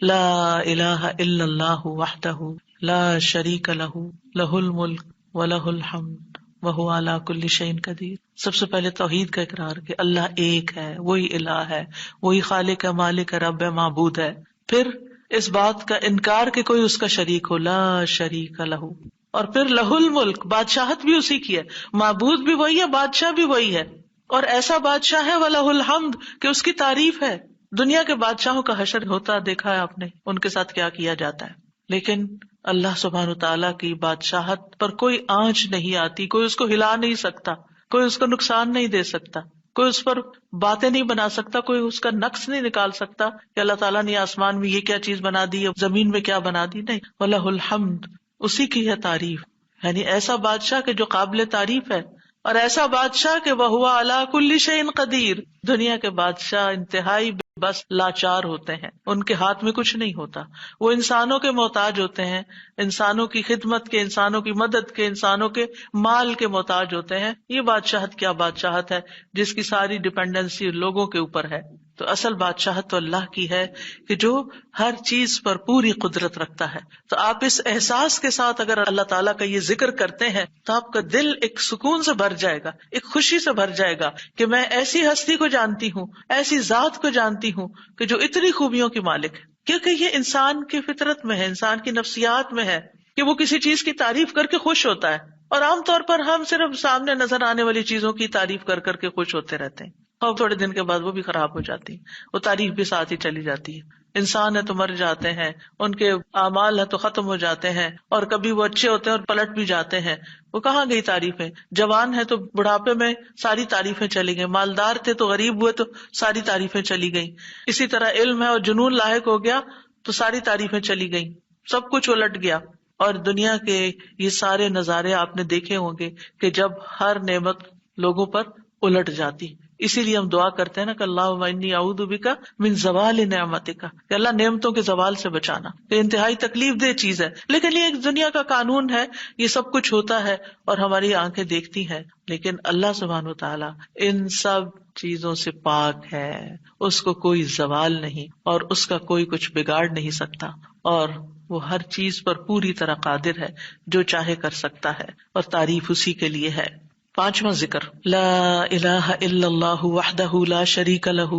لا الہ الا اللہ وحدہ لا شریک لہ لہ الملک ولہ الحمد وہو علی کل شیء قدیر. سب سے پہلے توحید کا اقرار کہ اللہ ایک ہے، وہی الہ ہے، وہی خالق ہے، مالک ہے، رب ہے، معبود ہے. پھر اس بات کا انکار کہ کوئی اس کا شریک ہو، لا شریک لہ. اور پھر لہ الملک، بادشاہت بھی اسی کی ہے، معبود بھی وہی ہے، بادشاہ بھی وہی ہے، اور ایسا بادشاہ ہے ولہ الحمد کہ اس کی تعریف ہے. دنیا کے بادشاہوں کا حشر ہوتا دیکھا ہے آپ نے، ان کے ساتھ کیا کیا جاتا ہے، لیکن اللہ سبحانہ تعالیٰ کی بادشاہت پر کوئی آنچ نہیں آتی، کوئی اس کو ہلا نہیں سکتا، کوئی اس کو نقصان نہیں دے سکتا، کوئی اس پر باتیں نہیں بنا سکتا، کوئی اس کا نقص نہیں نکال سکتا کہ اللہ تعالیٰ نے آسمان میں یہ کیا چیز بنا دی، زمین میں کیا بنا دی. نہیں، وَلَهُ الْحَمْدُ، اسی کی ہے تعریف. یعنی ایسا بادشاہ کہ جو قابل تعریف ہے، اور ایسا بادشاہ کہ وَهُوَ عَلَى كُلِّ شَيْءٍ قَدِيرٌ. دنیا کے بادشاہ انتہائی بس لاچار ہوتے ہیں، ان کے ہاتھ میں کچھ نہیں ہوتا، وہ انسانوں کے محتاج ہوتے ہیں، انسانوں کی خدمت کے، انسانوں کی مدد کے، انسانوں کے مال کے محتاج ہوتے ہیں. یہ بادشاہت کیا بادشاہت ہے جس کی ساری ڈیپینڈنسی لوگوں کے اوپر ہے. تو اصل بادشاہت تو اللہ کی ہے کہ جو ہر چیز پر پوری قدرت رکھتا ہے. تو آپ اس احساس کے ساتھ اگر اللہ تعالیٰ کا یہ ذکر کرتے ہیں تو آپ کا دل ایک سکون سے بھر جائے گا، ایک خوشی سے بھر جائے گا کہ میں ایسی ہستی کو جانتی ہوں، ایسی ذات کو جانتی ہوں کہ جو اتنی خوبیوں کی مالک ہے. کیونکہ یہ انسان کی فطرت میں ہے، انسان کی نفسیات میں ہے کہ وہ کسی چیز کی تعریف کر کے خوش ہوتا ہے، اور عام طور پر ہم صرف سامنے نظر آنے والی چیزوں کی تعریف کر کر کے خوش ہوتے رہتے ہیں، اور تھوڑے دن کے بعد وہ بھی خراب ہو جاتی ہے، وہ تعریف بھی ساتھ ہی چلی جاتی ہے. انسان ہے تو مر جاتے ہیں، ان کے اعمال ہے تو ختم ہو جاتے ہیں، اور کبھی وہ اچھے ہوتے ہیں اور پلٹ بھی جاتے ہیں. وہ کہاں گئی تعریفیں؟ جوان ہے تو بڑھاپے میں ساری تعریفیں چلی گئی، مالدار تھے تو غریب ہوئے تو ساری تعریفیں چلی گئیں. اسی طرح علم ہے اور جنون لاحق ہو گیا تو ساری تعریفیں چلی گئیں، سب کچھ الٹ گیا. اور دنیا کے یہ سارے نظارے آپ نے دیکھے ہوں گے کہ جب ہر نعمت لوگوں پر الٹ جاتی. اسی لیے ہم دعا کرتے ہیں نا کہ اللہم انی اعوذ بک من زوال نعمتک، کہ اللہ نعمتوں کے زوال سے بچانا. یہ انتہائی تکلیف دہ چیز ہے، لیکن یہ ایک دنیا کا قانون ہے، یہ سب کچھ ہوتا ہے اور ہماری آنکھیں دیکھتی ہیں. لیکن اللہ سبحانہ وتعالی ان سب چیزوں سے پاک ہے، اس کو کوئی زوال نہیں اور اس کا کوئی کچھ بگاڑ نہیں سکتا، اور وہ ہر چیز پر پوری طرح قادر ہے، جو چاہے کر سکتا ہے، اور تعریف اسی کے لیے ہے. 5واں ذکر لا الہ الا اللہ وحدہ لا شریک لہ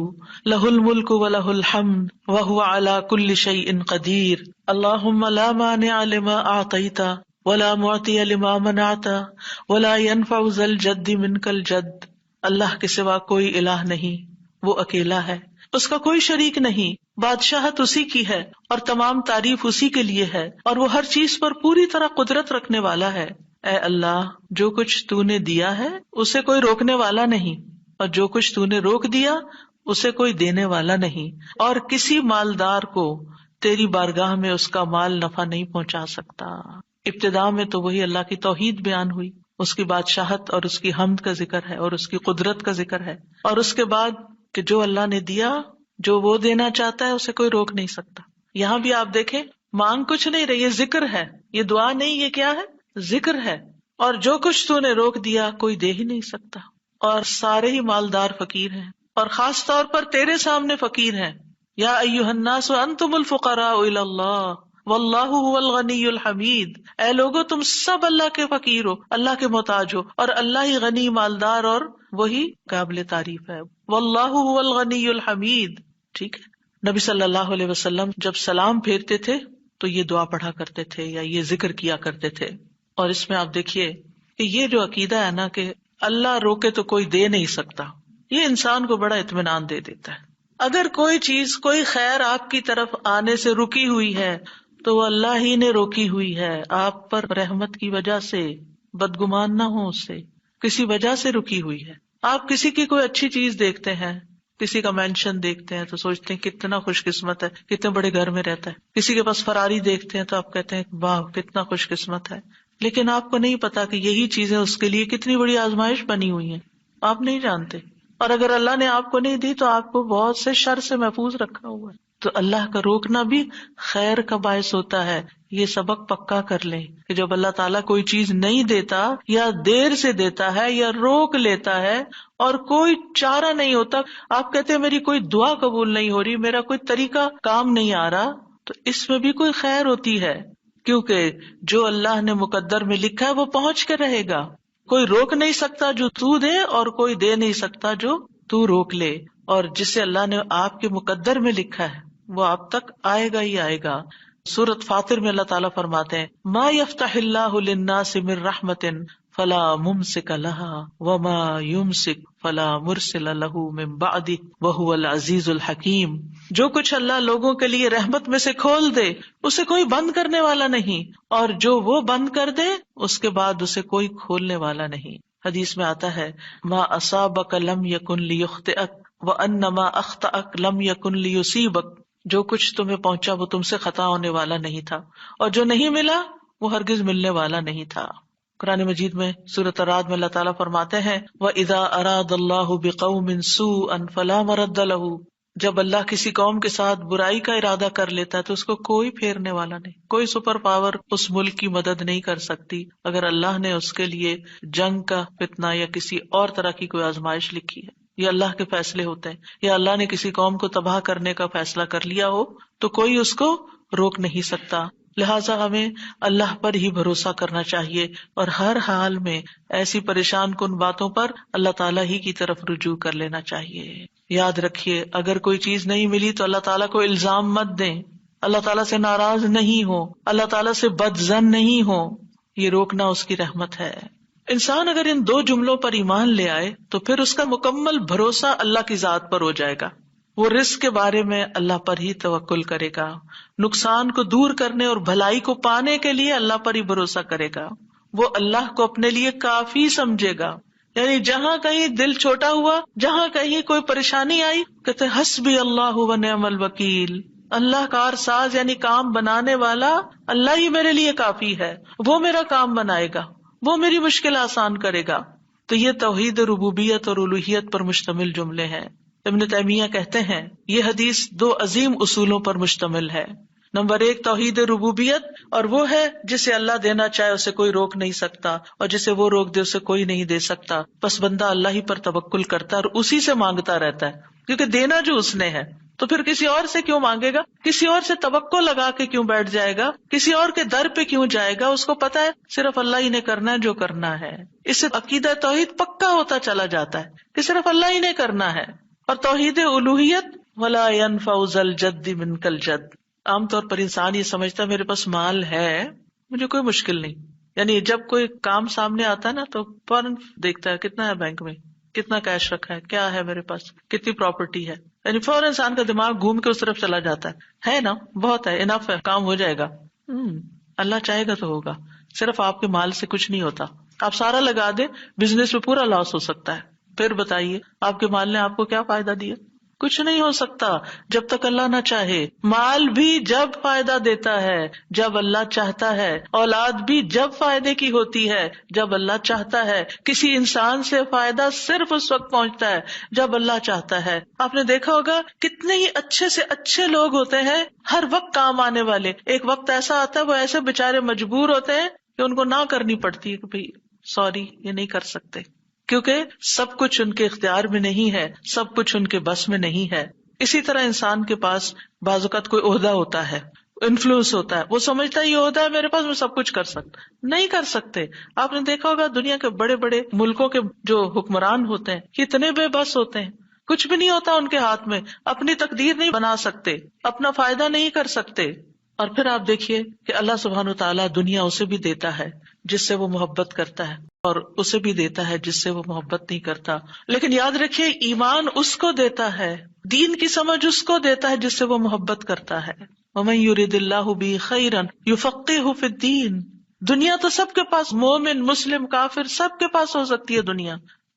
لہ الملک ولہ الحمد وہو علی کل شیء قدیر. اللہم لا مانع لما اعطیت ولا معطی لما منعت ولا ينفع ذا الجد منك الجد. اللہ کے سوا کوئی الہ نہیں، وہ اکیلا ہے، اس کا کوئی شریک نہیں، بادشاہت اسی کی ہے اور تمام تعریف اسی کے لیے ہے، اور وہ ہر چیز پر پوری طرح قدرت رکھنے والا ہے. اے اللہ، جو کچھ تو نے دیا ہے اسے کوئی روکنے والا نہیں، اور جو کچھ تو نے روک دیا اسے کوئی دینے والا نہیں، اور کسی مالدار کو تیری بارگاہ میں اس کا مال نفع نہیں پہنچا سکتا. ابتدا میں تو وہی اللہ کی توحید بیان ہوئی، اس کی بادشاہت اور اس کی حمد کا ذکر ہے اور اس کی قدرت کا ذکر ہے، اور اس کے بعد کہ جو اللہ نے دیا، جو وہ دینا چاہتا ہے اسے کوئی روک نہیں سکتا. یہاں بھی آپ دیکھیں، مانگ کچھ نہیں رہی، یہ ذکر ہے، یہ دعا نہیں، یہ کیا ہے؟ ذکر ہے. اور جو کچھ تو نے روک دیا کوئی دے ہی نہیں سکتا، اور سارے ہی مالدار فقیر ہیں، اور خاص طور پر تیرے سامنے فقیر ہیں. یا ایھا الناس انتم الفقراء الی اللہ واللہ هو الغنی الحمید. اے لوگو، تم سب اللہ کے فقیر ہو، اللہ کے محتاج ہو، اور اللہ ہی غنی، مالدار اور وہی قابل تعریف ہے. واللہ هو الغنی الحمید. ٹھیک ہے. نبی صلی اللہ علیہ وسلم جب سلام پھیرتے تھے تو یہ دعا پڑھا کرتے تھے یا یہ ذکر کیا کرتے تھے. اور اس میں آپ دیکھیے کہ یہ جو عقیدہ ہے نا کہ اللہ روکے تو کوئی دے نہیں سکتا، یہ انسان کو بڑا اطمینان دے دیتا ہے. اگر کوئی چیز، کوئی خیر آپ کی طرف آنے سے رکی ہوئی ہے تو وہ اللہ ہی نے روکی ہوئی ہے، آپ پر رحمت کی وجہ سے. بدگمان نہ ہو اس سے، کسی وجہ سے رکی ہوئی ہے. آپ کسی کی کوئی اچھی چیز دیکھتے ہیں، کسی کا مینشن دیکھتے ہیں تو سوچتے ہیں کتنا خوش قسمت ہے، کتنے بڑے گھر میں رہتا ہے. کسی کے پاس فراری دیکھتے ہیں تو آپ کہتے ہیں واہ کتنا خوش قسمت ہے. لیکن آپ کو نہیں پتا کہ یہی چیزیں اس کے لیے کتنی بڑی آزمائش بنی ہوئی ہیں، آپ نہیں جانتے. اور اگر اللہ نے آپ کو نہیں دی تو آپ کو بہت سے شر سے محفوظ رکھا ہوا ہے. تو اللہ کا روکنا بھی خیر کا باعث ہوتا ہے. یہ سبق پکا کر لیں کہ جب اللہ تعالیٰ کوئی چیز نہیں دیتا یا دیر سے دیتا ہے یا روک لیتا ہے اور کوئی چارہ نہیں ہوتا، آپ کہتے ہیں میری کوئی دعا قبول نہیں ہو رہی، میرا کوئی طریقہ کام نہیں آ رہا، تو اس میں بھی کوئی خیر ہوتی ہے، کیونکہ جو اللہ نے مقدر میں لکھا ہے وہ پہنچ کے رہے گا. کوئی روک نہیں سکتا جو تو دے، اور کوئی دے نہیں سکتا جو تو روک لے. اور جسے اللہ نے آپ کے مقدر میں لکھا ہے وہ آپ تک آئے گا ہی آئے گا. سورۃ فاطر میں اللہ تعالیٰ فرماتے ہیں ما یفتح اللہ للناس من رحمت فلا ممسک لها وما یمسک فلا مرسل له من بعدہ وہو العزیز الحکیم. جو کچھ اللہ لوگوں کے لیے رحمت میں سے کھول دے اسے کوئی بند کرنے والا نہیں، اور جو وہ بند کر دے اس کے بعد اسے کوئی کھولنے والا نہیں. حدیث میں آتا ہے ما اصابک لم یکن لیخطئک وانما اخطأک لم یکن لیصیبک. جو کچھ تمہیں پہنچا وہ تم سے خطا ہونے والا نہیں تھا، اور جو نہیں ملا وہ ہرگز ملنے والا نہیں تھا. قرآن مجید میں سورۃ الرعد میں اللہ تعالیٰ فرماتے ہیں وَإِذَا أَرَادَ اللَّهُ بِقَوْمٍ سُوءًا فَلَا مَرَدَّ لَهُ. جب اللہ کسی قوم کے ساتھ برائی کا ارادہ کر لیتا ہے تو اس کو کوئی پھیرنے والا نہیں، کوئی سپر پاور اس ملک کی مدد نہیں کر سکتی اگر اللہ نے اس کے لیے جنگ کا فتنہ یا کسی اور طرح کی کوئی آزمائش لکھی ہے. یہ اللہ کے فیصلے ہوتے ہیں. یا اللہ نے کسی قوم کو تباہ کرنے کا فیصلہ کر لیا ہو تو کوئی اس کو روک نہیں سکتا. لہٰذا ہمیں اللہ پر ہی بھروسہ کرنا چاہیے، اور ہر حال میں ایسی پریشان کن باتوں پر اللہ تعالیٰ ہی کی طرف رجوع کر لینا چاہیے. یاد رکھیے اگر کوئی چیز نہیں ملی تو اللہ تعالیٰ کو الزام مت دیں، اللہ تعالیٰ سے ناراض نہیں ہو، اللہ تعالیٰ سے بدظن نہیں ہو. یہ روکنا اس کی رحمت ہے. انسان اگر ان دو جملوں پر ایمان لے آئے تو پھر اس کا مکمل بھروسہ اللہ کی ذات پر ہو جائے گا. وہ رزق کے بارے میں اللہ پر ہی توکل کرے گا، نقصان کو دور کرنے اور بھلائی کو پانے کے لیے اللہ پر ہی بھروسہ کرے گا. وہ اللہ کو اپنے لیے کافی سمجھے گا. یعنی جہاں کہیں دل چھوٹا ہوا، جہاں کہیں کوئی پریشانی آئی، کہتے حسبی اللہ و نعم الوکیل. اللہ کار ساز یعنی کام بنانے والا اللہ ہی میرے لیے کافی ہے، وہ میرا کام بنائے گا، وہ میری مشکل آسان کرے گا. تو یہ توحید ربوبیت اور الوہیت پر مشتمل جملے ہیں. ابن تیمیہ کہتے ہیں یہ حدیث دو عظیم اصولوں پر مشتمل ہے. نمبر 1 توحید ربوبیت، اور وہ ہے جسے اللہ دینا چاہے اسے کوئی روک نہیں سکتا، اور جسے وہ روک دے اسے کوئی نہیں دے سکتا. بس بندہ اللہ ہی پر توکل کرتا ہے اور اسی سے مانگتا رہتا ہے، کیونکہ دینا جو اس نے ہے. تو پھر کسی اور سے کیوں مانگے گا، کسی اور سے توقع لگا کے کیوں بیٹھ جائے گا، کسی اور کے در پہ کیوں جائے گا. اس کو پتا ہے صرف اللہ ہی نے کرنا ہے جو کرنا ہے. اس سے عقیدہ توحید پکا ہوتا چلا جاتا ہے کہ صرف اللہ ہی نے کرنا ہے. اور توحید الوہیت ولا ينفع ذا الجد منك الجد. عام طور پر انسان یہ سمجھتا ہے میرے پاس مال ہے، مجھے کوئی مشکل نہیں، یعنی جب کوئی کام سامنے آتا ہے نا تو فوراً دیکھتا ہے کتنا ہے بینک میں، کتنا کیش رکھا ہے، کیا ہے میرے پاس، کتنی پراپرٹی ہے، یعنی فوراً انسان کا دماغ گھوم کے اس طرف چلا جاتا ہے نا، بہت ہے، انف ہے، کام ہو جائے گا۔ اللہ چاہے گا تو ہوگا، صرف آپ کے مال سے کچھ نہیں ہوتا۔ آپ سارا لگا دیں، بزنس میں پورا لاس ہو سکتا ہے، پھر بتائیے آپ کے مال نے آپ کو کیا فائدہ دیا؟ کچھ نہیں ہو سکتا جب تک اللہ نہ چاہے۔ مال بھی جب فائدہ دیتا ہے جب اللہ چاہتا ہے، اولاد بھی جب فائدے کی ہوتی ہے جب اللہ چاہتا ہے۔ کسی انسان سے فائدہ صرف اس وقت پہنچتا ہے جب اللہ چاہتا ہے۔ آپ نے دیکھا ہوگا کتنے ہی اچھے سے اچھے لوگ ہوتے ہیں ہر وقت کام آنے والے، ایک وقت ایسا آتا ہے وہ ایسے بےچارے مجبور ہوتے ہیں کہ ان کو نہ کرنی پڑتی ہے کہ بھائی سوری یہ نہیں کر سکتے، کیونکہ سب کچھ ان کے اختیار میں نہیں ہے، سب کچھ ان کے بس میں نہیں ہے۔ اسی طرح انسان کے پاس بعض اوقات کوئی عہدہ ہوتا ہے، انفلوئنس ہوتا ہے، وہ سمجھتا ہے یہ عہدہ ہے میرے پاس، میں سب کچھ کر سکتا، نہیں کر سکتے۔ آپ نے دیکھا ہوگا دنیا کے بڑے بڑے ملکوں کے جو حکمران ہوتے ہیں کتنے بے بس ہوتے ہیں، کچھ بھی نہیں ہوتا ان کے ہاتھ میں، اپنی تقدیر نہیں بنا سکتے، اپنا فائدہ نہیں کر سکتے۔ اور پھر آپ دیکھیے کہ اللہ سبحانہ وتعالیٰ دنیا اسے بھی دیتا ہے جس سے وہ محبت کرتا ہے، اور اسے بھی دیتا ہے جس سے وہ محبت نہیں کرتا۔ لیکن یاد رکھیے ایمان اس کو دیتا ہے، دین کی سمجھ اس کو دیتا ہے جس سے وہ محبت کرتا ہے۔ وَمَن يُرِدِ اللَّهُ بِهِ خَيْرًا يُفَقِّهُ فِي الدِّينِ۔ دنیا تو سب کے پاس، مومن مسلم کافر سب کے پاس ہو سکتی ہے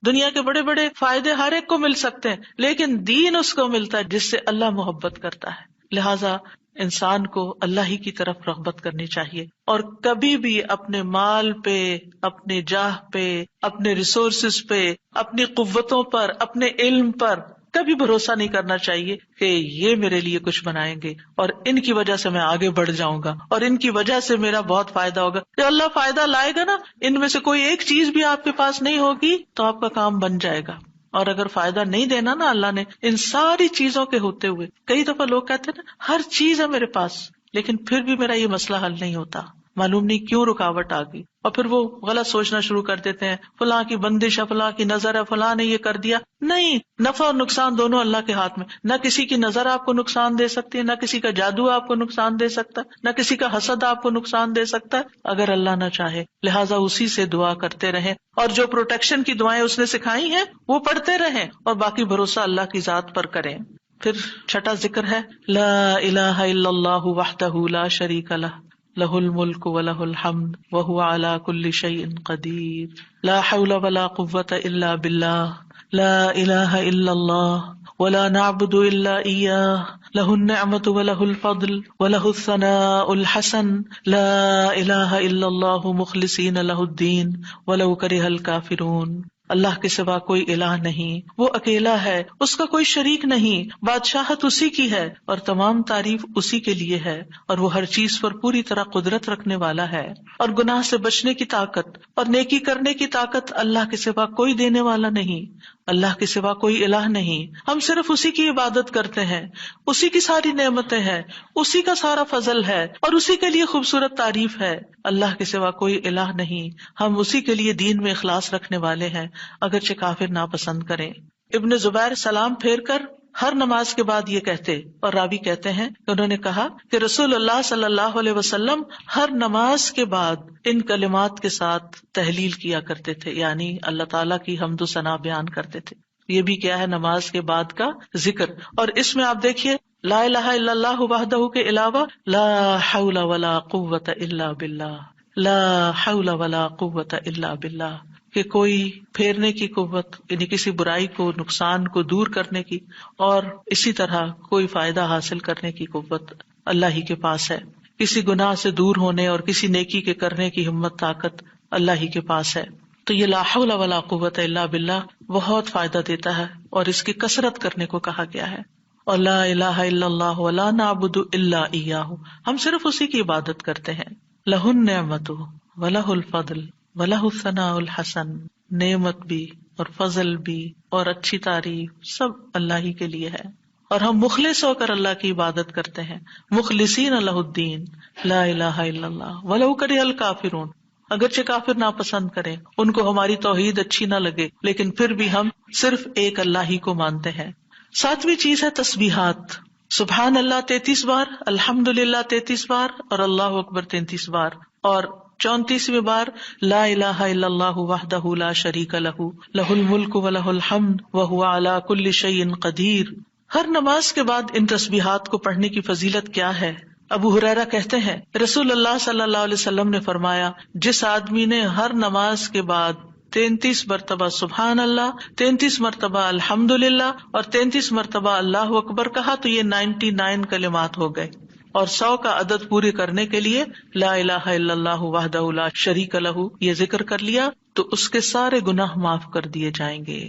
دنیا کے بڑے بڑے فائدے ہر ایک کو مل سکتے ہیں، لیکن دین اس کو ملتا ہے جس سے اللہ محبت کرتا ہے۔ لہذا انسان کو اللہ ہی کی طرف رغبت کرنی چاہیے، اور کبھی بھی اپنے مال پہ، اپنے جاہ پہ، اپنے ریسورسز پہ، اپنی قوتوں پر، اپنے علم پر کبھی بھروسہ نہیں کرنا چاہیے کہ یہ میرے لیے کچھ بنائیں گے اور ان کی وجہ سے میں آگے بڑھ جاؤں گا اور ان کی وجہ سے میرا بہت فائدہ ہوگا۔ جب اللہ فائدہ لائے گا نا، ان میں سے کوئی ایک چیز بھی آپ کے پاس نہیں ہوگی تو آپ کا کام بن جائے گا۔ اور اگر فائدہ نہیں دینا نا اللہ نے ان ساری چیزوں کے ہوتے ہوئے، کئی دفعہ لوگ کہتے ہیں نا ہر چیز ہے میرے پاس لیکن پھر بھی میرا یہ مسئلہ حل نہیں ہوتا، معلوم نہیں کیوں رکاوٹ آ گئی، اور پھر وہ غلط سوچنا شروع کر دیتے ہیں، فلاں کی بندش ہے، فلاں کی نظر ہے، فلاں نے یہ کر دیا۔ نہیں، نفع اور نقصان دونوں اللہ کے ہاتھ میں، نہ کسی کی نظر آپ کو نقصان دے سکتی ہے، نہ کسی کا جادو آپ کو نقصان دے سکتا ہے، نہ کسی کا حسد آپ کو نقصان دے سکتا ہے اگر اللہ نہ چاہے۔ لہٰذا اسی سے دعا کرتے رہیں، اور جو پروٹیکشن کی دعائیں اس نے سکھائی ہیں وہ پڑھتے رہیں، اور باقی بھروسہ اللہ کی ذات پر کریں۔ پھر چھٹا ذکر ہے لا الہ الا اللہ وحدہ لا شریک لہ لہ الملک ولہ الحمد وہو علی کل شیء قدیر لا حول ولا قوة الا باللہ لا الہ الا اللہ ولا نعبد الا ایاہ لہ النعمۃ ولہ الفضل ولہ الثناء الحسن لا الہ الا اللہ مخلصین لہ الدین ولو کرہ الکافرون۔ اللہ کے سوا کوئی الہ نہیں، وہ اکیلا ہے، اس کا کوئی شریک نہیں، بادشاہت اسی کی ہے اور تمام تعریف اسی کے لیے ہے، اور وہ ہر چیز پر پوری طرح قدرت رکھنے والا ہے، اور گناہ سے بچنے کی طاقت اور نیکی کرنے کی طاقت اللہ کے سوا کوئی دینے والا نہیں، اللہ کے سوا کوئی الہ نہیں۔ ہم صرف اسی کی عبادت کرتے ہیں، اسی کی ساری نعمتیں ہیں، اسی کا سارا فضل ہے اور اسی کے لیے خوبصورت تعریف ہے۔ اللہ کے سوا کوئی الہ نہیں، ہم اسی کے لیے دین میں اخلاص رکھنے والے ہیں اگرچہ کافر ناپسند کریں۔ ابن زبیر سلام پھیر کر ہر نماز کے بعد یہ کہتے، اور راوی کہتے ہیں کہ انہوں نے کہا کہ رسول اللہ صلی اللہ علیہ وسلم ہر نماز کے بعد ان کلمات کے ساتھ تحلیل کیا کرتے تھے، یعنی اللہ تعالیٰ کی حمد و ثنا بیان کرتے تھے۔ یہ بھی کیا ہے نماز کے بعد کا ذکر، اور اس میں آپ دیکھیے لا الہ الا اللہ وحدہ کے علاوہ لا حول ولا قوة الا باللہ، لا حول ولا قوة الا باللہ، کہ کوئی پھیرنے کی قوت یعنی کسی برائی کو، نقصان کو دور کرنے کی، اور اسی طرح کوئی فائدہ حاصل کرنے کی قوت اللہ ہی کے پاس ہے، کسی گناہ سے دور ہونے اور کسی نیکی کے کرنے کی ہمت طاقت اللہ ہی کے پاس ہے۔ تو یہ لا حول ولا قوت الا باللہ بہت فائدہ دیتا ہے اور اس کی کثرت کرنے کو کہا گیا ہے۔ اور لا الہ الا اللہ ولا نعبد الا ایاہ، ہم صرف اسی کی عبادت کرتے ہیں۔ لہ النعمۃ ولہ الفضل وَلَهُ الثَّنَاءُ الْحَسَنُ، نعمت بھی اور فضل بھی اور اچھی تعریف سب اللہ ہی کے لیے ہے، اور ہم مخلص ہو کر اللہ کی عبادت کرتے ہیں، مخلصین لہ الدین لا الہ الا اللہ وَلَوْ كَرِهَ الْكَافِرُونَ، اگرچہ کافر ناپسند کریں، ان کو ہماری توحید اچھی نہ لگے، لیکن پھر بھی ہم صرف ایک اللہ ہی کو مانتے ہیں۔ ساتویں چیز ہے تسبیحات، سبحان اللہ 33 بار، الحمدللہ 33 بار اور اللہ اکبر 33 بار، اور 34ویں بار لا الہ الا اللہ وحدہ لا شریک لہ لہ الملک ولہ الحمد وہو علی کل شیء قدیر. ہر نماز کے بعد ان تسبیحات کو پڑھنے کی فضیلت کیا ہے؟ ابو ہریرہ کہتے ہیں رسول اللہ صلی اللہ علیہ وسلم نے فرمایا، جس آدمی نے ہر نماز کے بعد 33 مرتبہ سبحان اللہ، 33 مرتبہ الحمدللہ اور 33 مرتبہ اللہ اکبر کہا تو یہ 99 کلمات ہو گئے. اور 100 کا عدد پورے کرنے کے لیے لا الہ الا اللہ وحدہ لا شریک لہ یہ ذکر کر لیا تو اس کے سارے گناہ معاف کر دیے جائیں گے،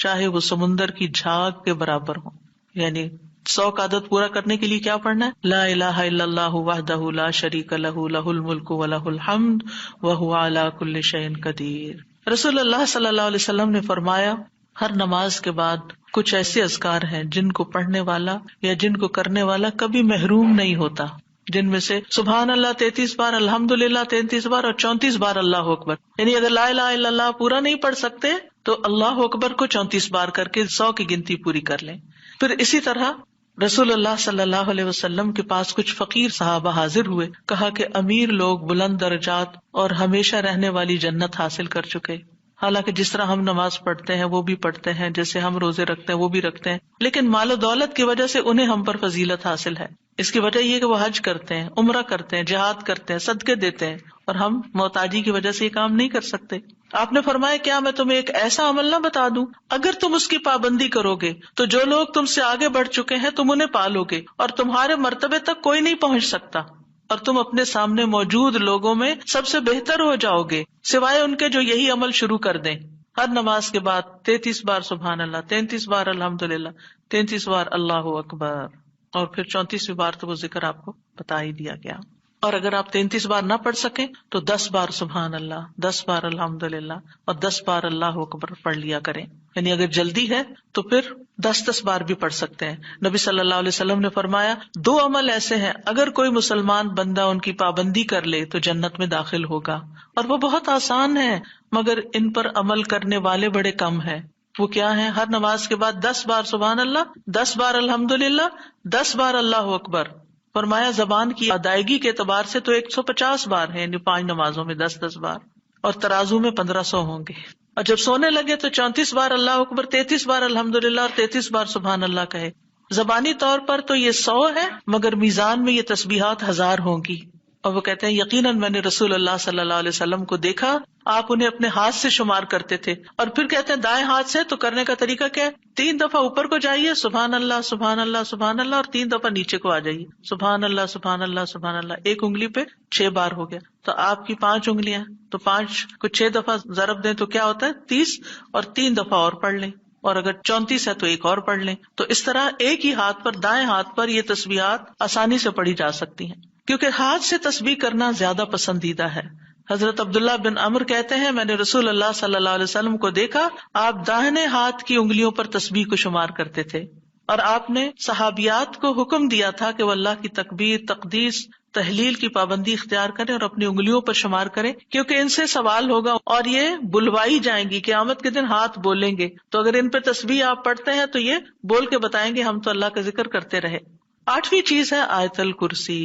چاہے وہ سمندر کی جھاگ کے برابر ہوں. یعنی 100 کا عدد پورا کرنے کے لیے کیا پڑھنا ہے؟ لا الہ الا اللہ وحدہ لا شریک لہ لہ الملک ولہ الحمد وہو علی کل شیء قدیر. رسول اللہ صلی اللہ علیہ وسلم نے فرمایا ہر نماز کے بعد کچھ ایسے اذکار ہیں جن کو پڑھنے والا یا جن کو کرنے والا کبھی محروم نہیں ہوتا، جن میں سے سبحان اللہ 33 بار، الحمدللہ 33 بار اور 34 بار اللہ اکبر. یعنی اگر لا الہ الا اللہ پورا نہیں پڑھ سکتے تو اللہ اکبر کو 34 بار کر کے 100 کی گنتی پوری کر لیں. پھر اسی طرح رسول اللہ صلی اللہ علیہ وسلم کے پاس کچھ فقیر صحابہ حاضر ہوئے، کہا کہ امیر لوگ بلند درجات اور ہمیشہ رہنے والی جنت حاصل کر چکے. حالانکہ جس طرح ہم نماز پڑھتے ہیں وہ بھی پڑھتے ہیں، جیسے ہم روزے رکھتے ہیں وہ بھی رکھتے ہیں، لیکن مال و دولت کی وجہ سے انہیں ہم پر فضیلت حاصل ہے. اس کی وجہ یہ کہ وہ حج کرتے ہیں، عمرہ کرتے ہیں، جہاد کرتے ہیں، صدقے دیتے ہیں، اور ہم محتاجی کی وجہ سے یہ کام نہیں کر سکتے. آپ نے فرمایا کیا میں تمہیں ایک ایسا عمل نہ بتا دوں اگر تم اس کی پابندی کرو گے تو جو لوگ تم سے آگے بڑھ چکے ہیں تم انہیں پالو گے اور تمہارے مرتبے تک کوئی نہیں پہنچ سکتا، اور تم اپنے سامنے موجود لوگوں میں سب سے بہتر ہو جاؤ گے سوائے ان کے جو یہی عمل شروع کر دیں. ہر نماز کے بعد 33 بار سبحان اللہ، 33 بار الحمدللہ، 33 بار اللہ اکبر، اور پھر 34ویں بار تو وہ ذکر آپ کو بتا ہی دیا گیا. اور اگر آپ 33 بار نہ پڑھ سکیں تو 10 بار سبحان اللہ، 10 بار الحمدللہ اور 10 بار اللہ اکبر پڑھ لیا کریں. یعنی اگر جلدی ہے تو پھر 10 بار بھی پڑھ سکتے ہیں. نبی صلی اللہ علیہ وسلم نے فرمایا 2 عمل ایسے ہیں اگر کوئی مسلمان بندہ ان کی پابندی کر لے تو جنت میں داخل ہوگا، اور وہ بہت آسان ہے مگر ان پر عمل کرنے والے بڑے کم ہیں. وہ کیا ہیں؟ ہر نماز کے بعد 10 بار سبحان اللہ، 10 بار الحمدللہ، 10 بار اللہ اکبر. فرمایا زبان کی ادائیگی کے اعتبار سے تو 150 بار ہے، یعنی 5 نمازوں میں 10 بار، اور ترازو میں 1500 ہوں گے. اور جب سونے لگے تو 34 بار اللہ اکبر، 33 بار الحمدللہ اور 33 بار سبحان اللہ کہے. زبانی طور پر تو یہ 100 ہے مگر میزان میں یہ تسبیحات 1000 ہوں گی. اور وہ کہتے ہیں یقیناً میں نے رسول اللہ صلی اللہ علیہ وسلم کو دیکھا، آپ انہیں اپنے ہاتھ سے شمار کرتے تھے. اور پھر کہتے ہیں دائیں ہاتھ سے تو کرنے کا طریقہ کیا ہے؟ 3 دفعہ اوپر کو جائیے سبحان اللہ سبحان اللہ سبحان اللہ، اور 3 دفعہ نیچے کو آ جائیے سبحان اللہ سبحان اللہ سبحان اللہ. 1 انگلی پہ 6 بار ہو گیا، تو آپ کی 5 انگلیاں تو 5 کو 6 دفعہ ضرب دیں تو کیا ہوتا ہے 30، اور 3 دفعہ اور پڑھ لیں، اور اگر 34 ہے تو 1 اور پڑھ لیں. تو اس طرح ایک ہی ہاتھ پر، دائیں ہاتھ پر یہ تسبیحات آسانی سے پڑھی جا سکتی ہیں، کیونکہ ہاتھ سے تسبیح کرنا زیادہ پسندیدہ ہے. حضرت عبداللہ بن عمر کہتے ہیں میں نے رسول اللہ صلی اللہ علیہ وسلم کو دیکھا، آپ داہنے ہاتھ کی انگلیوں پر تسبیح کو شمار کرتے تھے، اور آپ نے صحابیات کو حکم دیا تھا کہ وہ اللہ کی تکبیر، تقدیس، تحلیل کی پابندی اختیار کریں اور اپنی انگلیوں پر شمار کریں، کیونکہ ان سے سوال ہوگا اور یہ بلوائی جائیں گی. قیامت کے دن ہاتھ بولیں گے، تو اگر ان پہ تسبیح آپ پڑھتے ہیں تو یہ بول کے بتائیں گے ہم تو اللہ کا ذکر کرتے رہے. 8ویں چیز ہے آیت الکرسی.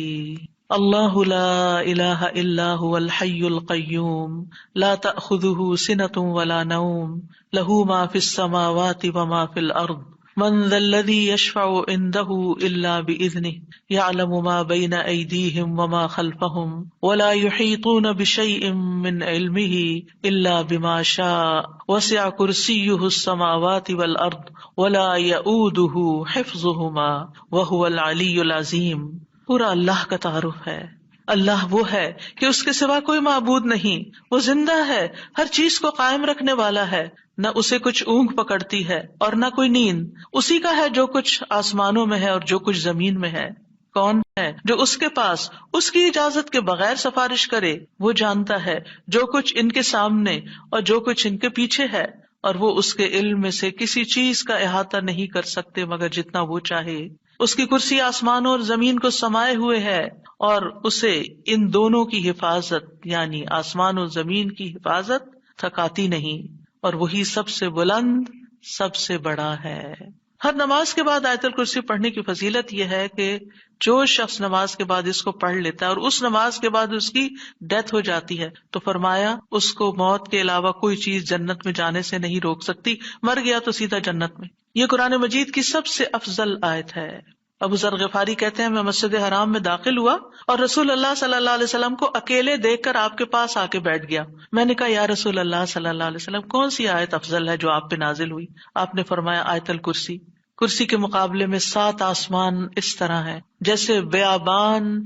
اللہ لا الہ الا هو الحی القیوم لا تأخذہ سنۃ ولا نوم لہ ما فی السماوات وما فی الارض من ذا الذی یشفع عنده الا بإذنہ یعلم ما بین ایدیہم وما خلفہم ولا یحیطون بشیء من علمہ الا بما شاء وسع کرسیہ السماوات والارض ولا یؤودہ حفظہما وہو العلی العظیم. پورا اللہ کا تعارف ہے. اللہ وہ ہے کہ اس کے سوا کوئی معبود نہیں، وہ زندہ ہے، ہر چیز کو قائم رکھنے والا ہے، نہ اسے کچھ اونگ پکڑتی ہے اور نہ کوئی نیند. اسی کا ہے جو کچھ آسمانوں میں ہے اور جو کچھ زمین میں ہے. کون ہے جو اس کے پاس اس کی اجازت کے بغیر سفارش کرے؟ وہ جانتا ہے جو کچھ ان کے سامنے اور جو کچھ ان کے پیچھے ہے، اور وہ اس کے علم میں سے کسی چیز کا احاطہ نہیں کر سکتے مگر جتنا وہ چاہے. اس کی کرسی آسمانوں اور زمین کو سمائے ہوئے ہے، اور اسے ان دونوں کی حفاظت یعنی آسمان و زمین کی حفاظت تھکاتی نہیں، اور وہی سب سے بلند، سب سے بڑا ہے. ہر نماز کے بعد آیت الکرسی پڑھنے کی فضیلت یہ ہے کہ جو شخص نماز کے بعد اس کو پڑھ لیتا ہے اور اس نماز کے بعد اس کی ڈیتھ ہو جاتی ہے تو فرمایا اس کو موت کے علاوہ کوئی چیز جنت میں جانے سے نہیں روک سکتی، مر گیا تو سیدھا جنت میں۔ یہ قرآن مجید کی سب سے افضل آیت ہے۔ ابو ذر غفاری کہتے ہیں میں مسجد حرام میں داخل ہوا اور رسول اللہ صلی اللہ علیہ وسلم کو اکیلے دیکھ کر آپ کے پاس آ کے بیٹھ گیا۔ میں نے کہا یا رسول اللہ صلی اللہ علیہ وسلم کون سی آیت افضل ہے جو آپ پہ نازل ہوئی؟ آپ نے فرمایا آیت الکرسی۔ کرسی کے مقابلے میں 7 آسمان اس طرح ہے جیسے بیابان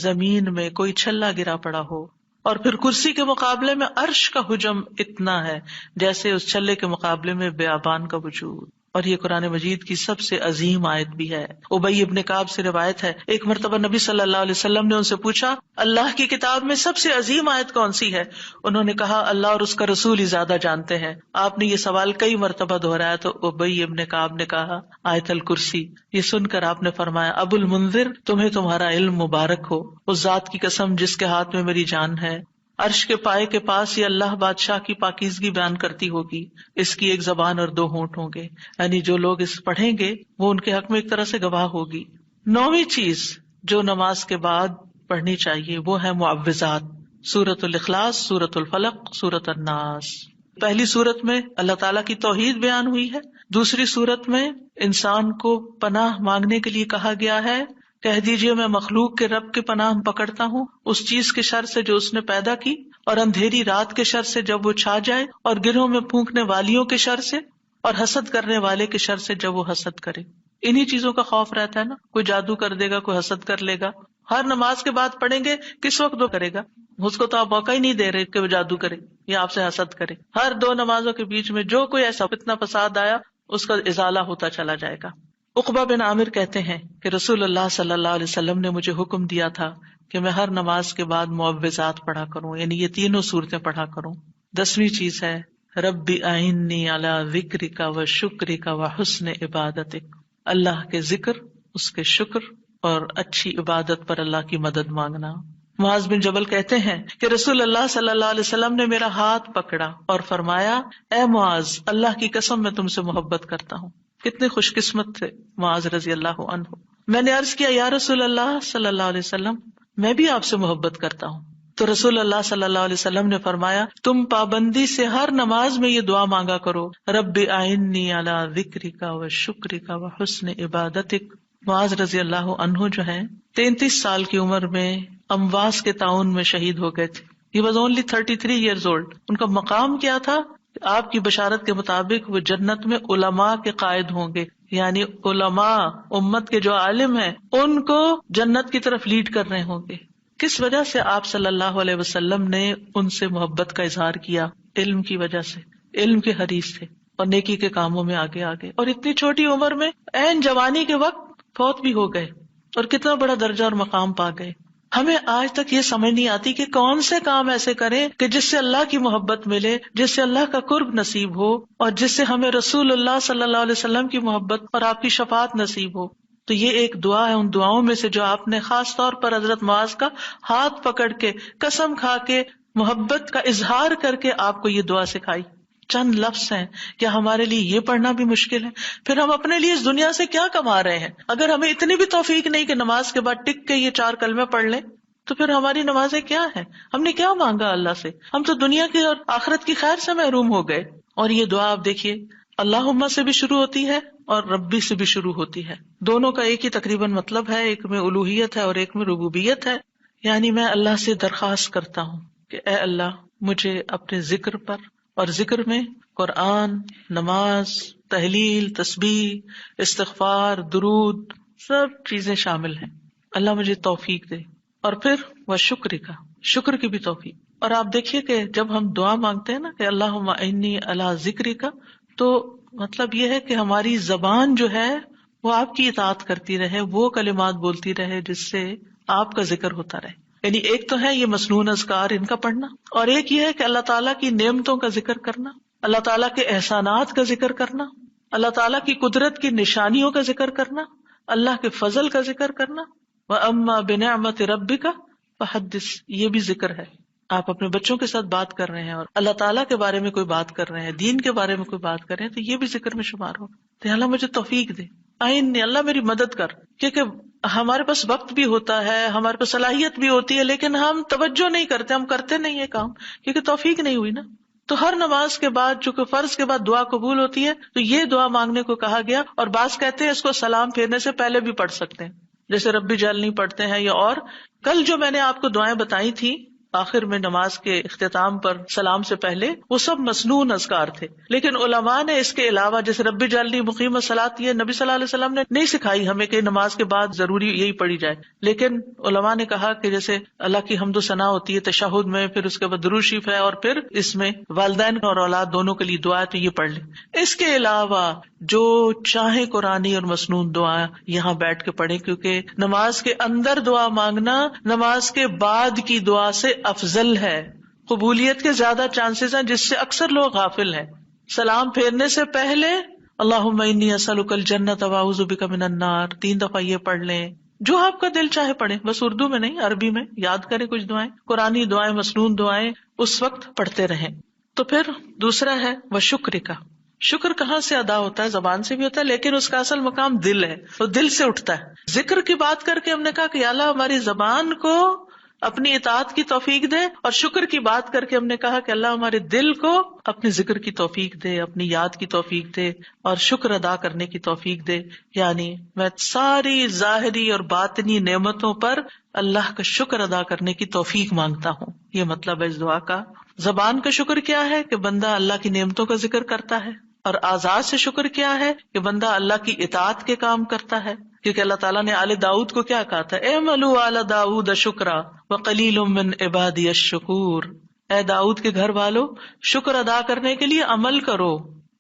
زمین میں کوئی چھلا گرا پڑا ہو، اور پھر کرسی کے مقابلے میں عرش کا حجم اتنا ہے جیسے اس چھلے کے مقابلے میں بیابان کا وجود۔ اور یہ قرآن مجید کی سب سے عظیم آیت بھی ہے۔ ابی ابن کعب سے روایت ہے ایک مرتبہ نبی صلی اللہ علیہ وسلم نے ان سے پوچھا اللہ کی کتاب میں سب سے عظیم آیت کون سی ہے؟ انہوں نے کہا اللہ اور اس کا رسول ہی زیادہ جانتے ہیں۔ آپ نے یہ سوال کئی مرتبہ دہرایا تو ابی ابن کعب نے کہا آیت الکرسی۔ یہ سن کر آپ نے فرمایا ابو المنذر تمہیں تمہارا علم مبارک ہو، اس ذات کی قسم جس کے ہاتھ میں میری جان ہے، عرش کے پائے کے پاس یہ اللہ بادشاہ کی پاکیزگی بیان کرتی ہوگی، اس کی ایک زبان اور 2 ہونٹ ہوں گے، یعنی جو لوگ اس پڑھیں گے وہ ان کے حق میں ایک طرح سے گواہ ہوگی۔ 9ویں چیز جو نماز کے بعد پڑھنی چاہیے وہ ہے معوذات، سورۃ الاخلاص، سورۃ الفلق، سورۃ الناس۔ پہلی سورت میں اللہ تعالیٰ کی توحید بیان ہوئی ہے، دوسری سورت میں انسان کو پناہ مانگنے کے لیے کہا گیا ہے، کہہ دیجئے میں مخلوق کے رب کے پناہ پکڑتا ہوں اس چیز کے شر سے جو اس نے پیدا کی، اور اندھیری رات کے شر سے جب وہ چھا جائے، اور گرہوں میں پھونکنے والیوں کے شر سے، اور حسد کرنے والے کے شر سے جب وہ حسد کرے۔ انہی چیزوں کا خوف رہتا ہے نا، کوئی جادو کر دے گا، کوئی حسد کر لے گا۔ ہر نماز کے بعد پڑھیں گے کس وقت وہ کرے گا؟ اس کو تو آپ موقع ہی نہیں دے رہے کہ وہ جادو کرے یا آپ سے حسد کرے۔ ہر 2 نمازوں کے بیچ میں جو کوئی ایسا فتنہ فساد آیا اس کا ازالہ ہوتا چلا جائے گا۔ عقبہ بن عامر کہتے ہیں کہ رسول اللہ صلی اللہ علیہ وسلم نے مجھے حکم دیا تھا کہ میں ہر نماز کے بعد معوذات پڑھا کروں، یعنی یہ تینوں صورتیں پڑھا کروں۔ 10ویں چیز ہے رب اعنی علی ذکرک و شکرک و حسن عبادتک، اللہ کے ذکر، اس کے شکر اور اچھی عبادت پر اللہ کی مدد مانگنا۔ معاذ بن جبل کہتے ہیں کہ رسول اللہ صلی اللہ علیہ وسلم نے میرا ہاتھ پکڑا اور فرمایا اے معاذ اللہ کی قسم میں تم سے محبت کرتا ہوں۔ کتنے خوش قسمت تھے معاذ رضی اللہ عنہ۔ میں نے عرض کیا یا رسول اللہ صلی اللہ علیہ وسلم میں بھی آپ سے محبت کرتا ہوں، تو رسول اللہ صلی اللہ علیہ وسلم نے فرمایا تم پابندی سے ہر نماز میں یہ دعا مانگا کرو رب اعنی علی ذکرک و شکرک و حسن عبادتک۔ معاذ رضی اللہ عنہ جو ہیں 33 سال کی عمر میں امواس کے طاعون میں شہید ہو گئے تھے۔ He was only 33 years old۔ ان کا مقام کیا تھا؟ آپ کی بشارت کے مطابق وہ جنت میں علماء کے قائد ہوں گے، یعنی علماء امت کے جو عالم ہیں ان کو جنت کی طرف لیڈ کر رہے ہوں گے۔ کس وجہ سے آپ صلی اللہ علیہ وسلم نے ان سے محبت کا اظہار کیا؟ علم کی وجہ سے، علم کے حریص تھے اور نیکی کے کاموں میں آگے آگے، اور اتنی چھوٹی عمر میں عین جوانی کے وقت فوت بھی ہو گئے اور کتنا بڑا درجہ اور مقام پا گئے۔ ہمیں آج تک یہ سمجھ نہیں آتی کہ کون سے کام ایسے کریں کہ جس سے اللہ کی محبت ملے، جس سے اللہ کا قرب نصیب ہو، اور جس سے ہمیں رسول اللہ صلی اللہ علیہ وسلم کی محبت اور آپ کی شفاعت نصیب ہو۔ تو یہ ایک دعا ہے ان دعاؤں میں سے جو آپ نے خاص طور پر حضرت معاذ کا ہاتھ پکڑ کے قسم کھا کے محبت کا اظہار کر کے آپ کو یہ دعا سکھائی۔ چند لفظ ہیں، کیا ہمارے لیے یہ پڑھنا بھی مشکل ہے؟ پھر ہم اپنے لیے اس دنیا سے کیا کما رہے ہیں؟ اگر ہمیں اتنی بھی توفیق نہیں کہ نماز کے بعد ٹک کے یہ 4 کلمے پڑھ لیں تو پھر ہماری نمازیں کیا ہیں؟ ہم نے کیا مانگا اللہ سے؟ ہم تو دنیا کی اور آخرت کی خیر سے محروم ہو گئے۔ اور یہ دعا آپ دیکھیے اللہم سے بھی شروع ہوتی ہے اور ربی سے بھی شروع ہوتی ہے، دونوں کا ایک ہی تقریباً مطلب ہے، ایک میں الوہیت ہے اور ایک میں ربوبیت ہے۔ یعنی میں اللہ سے درخواست کرتا ہوں کہ اے اللہ مجھے اپنے ذکر پر، اور ذکر میں قرآن، نماز، تحلیل، تسبیح، استغفار، درود، سب چیزیں شامل ہیں، اللہ مجھے توفیق دے، اور پھر وہ شکر کی بھی توفیق۔ اور آپ دیکھیے کہ جب ہم دعا مانگتے ہیں نا کہ اللہم اعنی علی ذکرک، تو مطلب یہ ہے کہ ہماری زبان جو ہے وہ آپ کی اطاعت کرتی رہے، وہ کلمات بولتی رہے جس سے آپ کا ذکر ہوتا رہے۔ یعنی ایک تو ہے یہ مسنون اذکار ان کا پڑھنا، اور ایک یہ ہے کہ اللہ تعالیٰ کی نعمتوں کا ذکر کرنا، اللہ تعالیٰ کے احسانات کا ذکر کرنا، اللہ تعالیٰ کی قدرت کی نشانیوں کا ذکر کرنا، اللہ کے فضل کا ذکر کرنا۔ وَأَمَّا بِنِعْمَةِ رَبِّكَ فَحَدِّثْ، یہ بھی ذکر ہے۔ آپ اپنے بچوں کے ساتھ بات کر رہے ہیں اور اللہ تعالیٰ کے بارے میں کوئی بات کر رہے ہیں، دین کے بارے میں کوئی بات کر رہے ہیں، تو یہ بھی ذکر میں شمار ہو. تو اللہ مجھے توفیق دے، اللہ میری مدد کر. کیونکہ ہمارے پاس وقت بھی ہوتا ہے، ہمارے پاس صلاحیت بھی ہوتی ہے، لیکن ہم توجہ نہیں کرتے، ہم کرتے نہیں ہے کام، کیونکہ توفیق نہیں ہوئی نا. تو ہر نماز کے بعد، چونکہ فرض کے بعد دعا قبول ہوتی ہے، تو یہ دعا مانگنے کو کہا گیا. اور بعض کہتے ہیں اس کو سلام پھیرنے سے پہلے بھی پڑھ سکتے ہیں، جیسے ربی جعلنی پڑھتے ہیں. یا اور کل جو میں نے آپ کو دعائیں بتائی تھی آخر میں نماز کے اختتام پر سلام سے پہلے، وہ سب مسنون اذکار تھے. لیکن علماء نے اس کے علاوہ جیسے ربی جعلنی مقیم الصلاۃ، یہ نبی صلی اللہ علیہ وسلم نے نہیں سکھائی ہمیں کہ نماز کے بعد ضروری یہی پڑھی جائے. لیکن علماء نے کہا کہ جیسے اللہ کی حمد و ثنا ہوتی ہے تشہد میں، پھر اس کے بعد درود شریف ہے، اور پھر اس میں والدین اور اولاد دونوں کے لیے دعا ہے، تو یہ پڑھ لیں. اس کے علاوہ جو چاہے قرآنی اور مسنون دعا یہاں بیٹھ کے پڑھیں، کیونکہ نماز کے اندر دعا مانگنا نماز کے بعد کی دعا سے افضل ہے. قبولیت کے زیادہ چانسز ہیں، جس سے اکثر لوگ غافل ہیں. سلام پھیرنے سے پہلے اللہم انی اسألک الجنۃ واعوذ بک من النار 3 دفعہ یہ پڑھ لیں. جو آپ کا دل چاہے پڑھیں، بس اردو میں نہیں، عربی میں یاد کریں کچھ دعائیں، قرآنی دعائیں، مسنون دعائیں اس وقت پڑھتے رہیں. تو پھر دوسرا ہے وشکر کا. شکر کہاں سے ادا ہوتا ہے؟ زبان سے بھی ہوتا ہے، لیکن اس کا اصل مقام دل ہے، تو دل سے اٹھتا ہے. ذکر کی بات کر کے ہم نے کہا کہ یا اللہ ہماری زبان کو اپنی اطاعت کی توفیق دے، اور شکر کی بات کر کے ہم نے کہا کہ اللہ ہمارے دل کو اپنے ذکر کی توفیق دے، اپنی یاد کی توفیق دے، اور شکر ادا کرنے کی توفیق دے. یعنی میں ساری ظاہری اور باطنی نعمتوں پر اللہ کا شکر ادا کرنے کی توفیق مانگتا ہوں. یہ مطلب ہے اس دعا کا. زبان کا شکر کیا ہے کہ بندہ اللہ کی نعمتوں کا ذکر کرتا ہے، اور اعضاء سے شکر کیا ہے کہ بندہ اللہ کی اطاعت کے کام کرتا ہے. کیونکہ اللہ تعالیٰ نے آل داؤد کو کیا کہا تھا؟ اعملوا آل داؤد شکرا وقلیل من عبادی الشکور. اے داؤد کے گھر والو، شکر ادا کرنے کے لیے عمل کرو،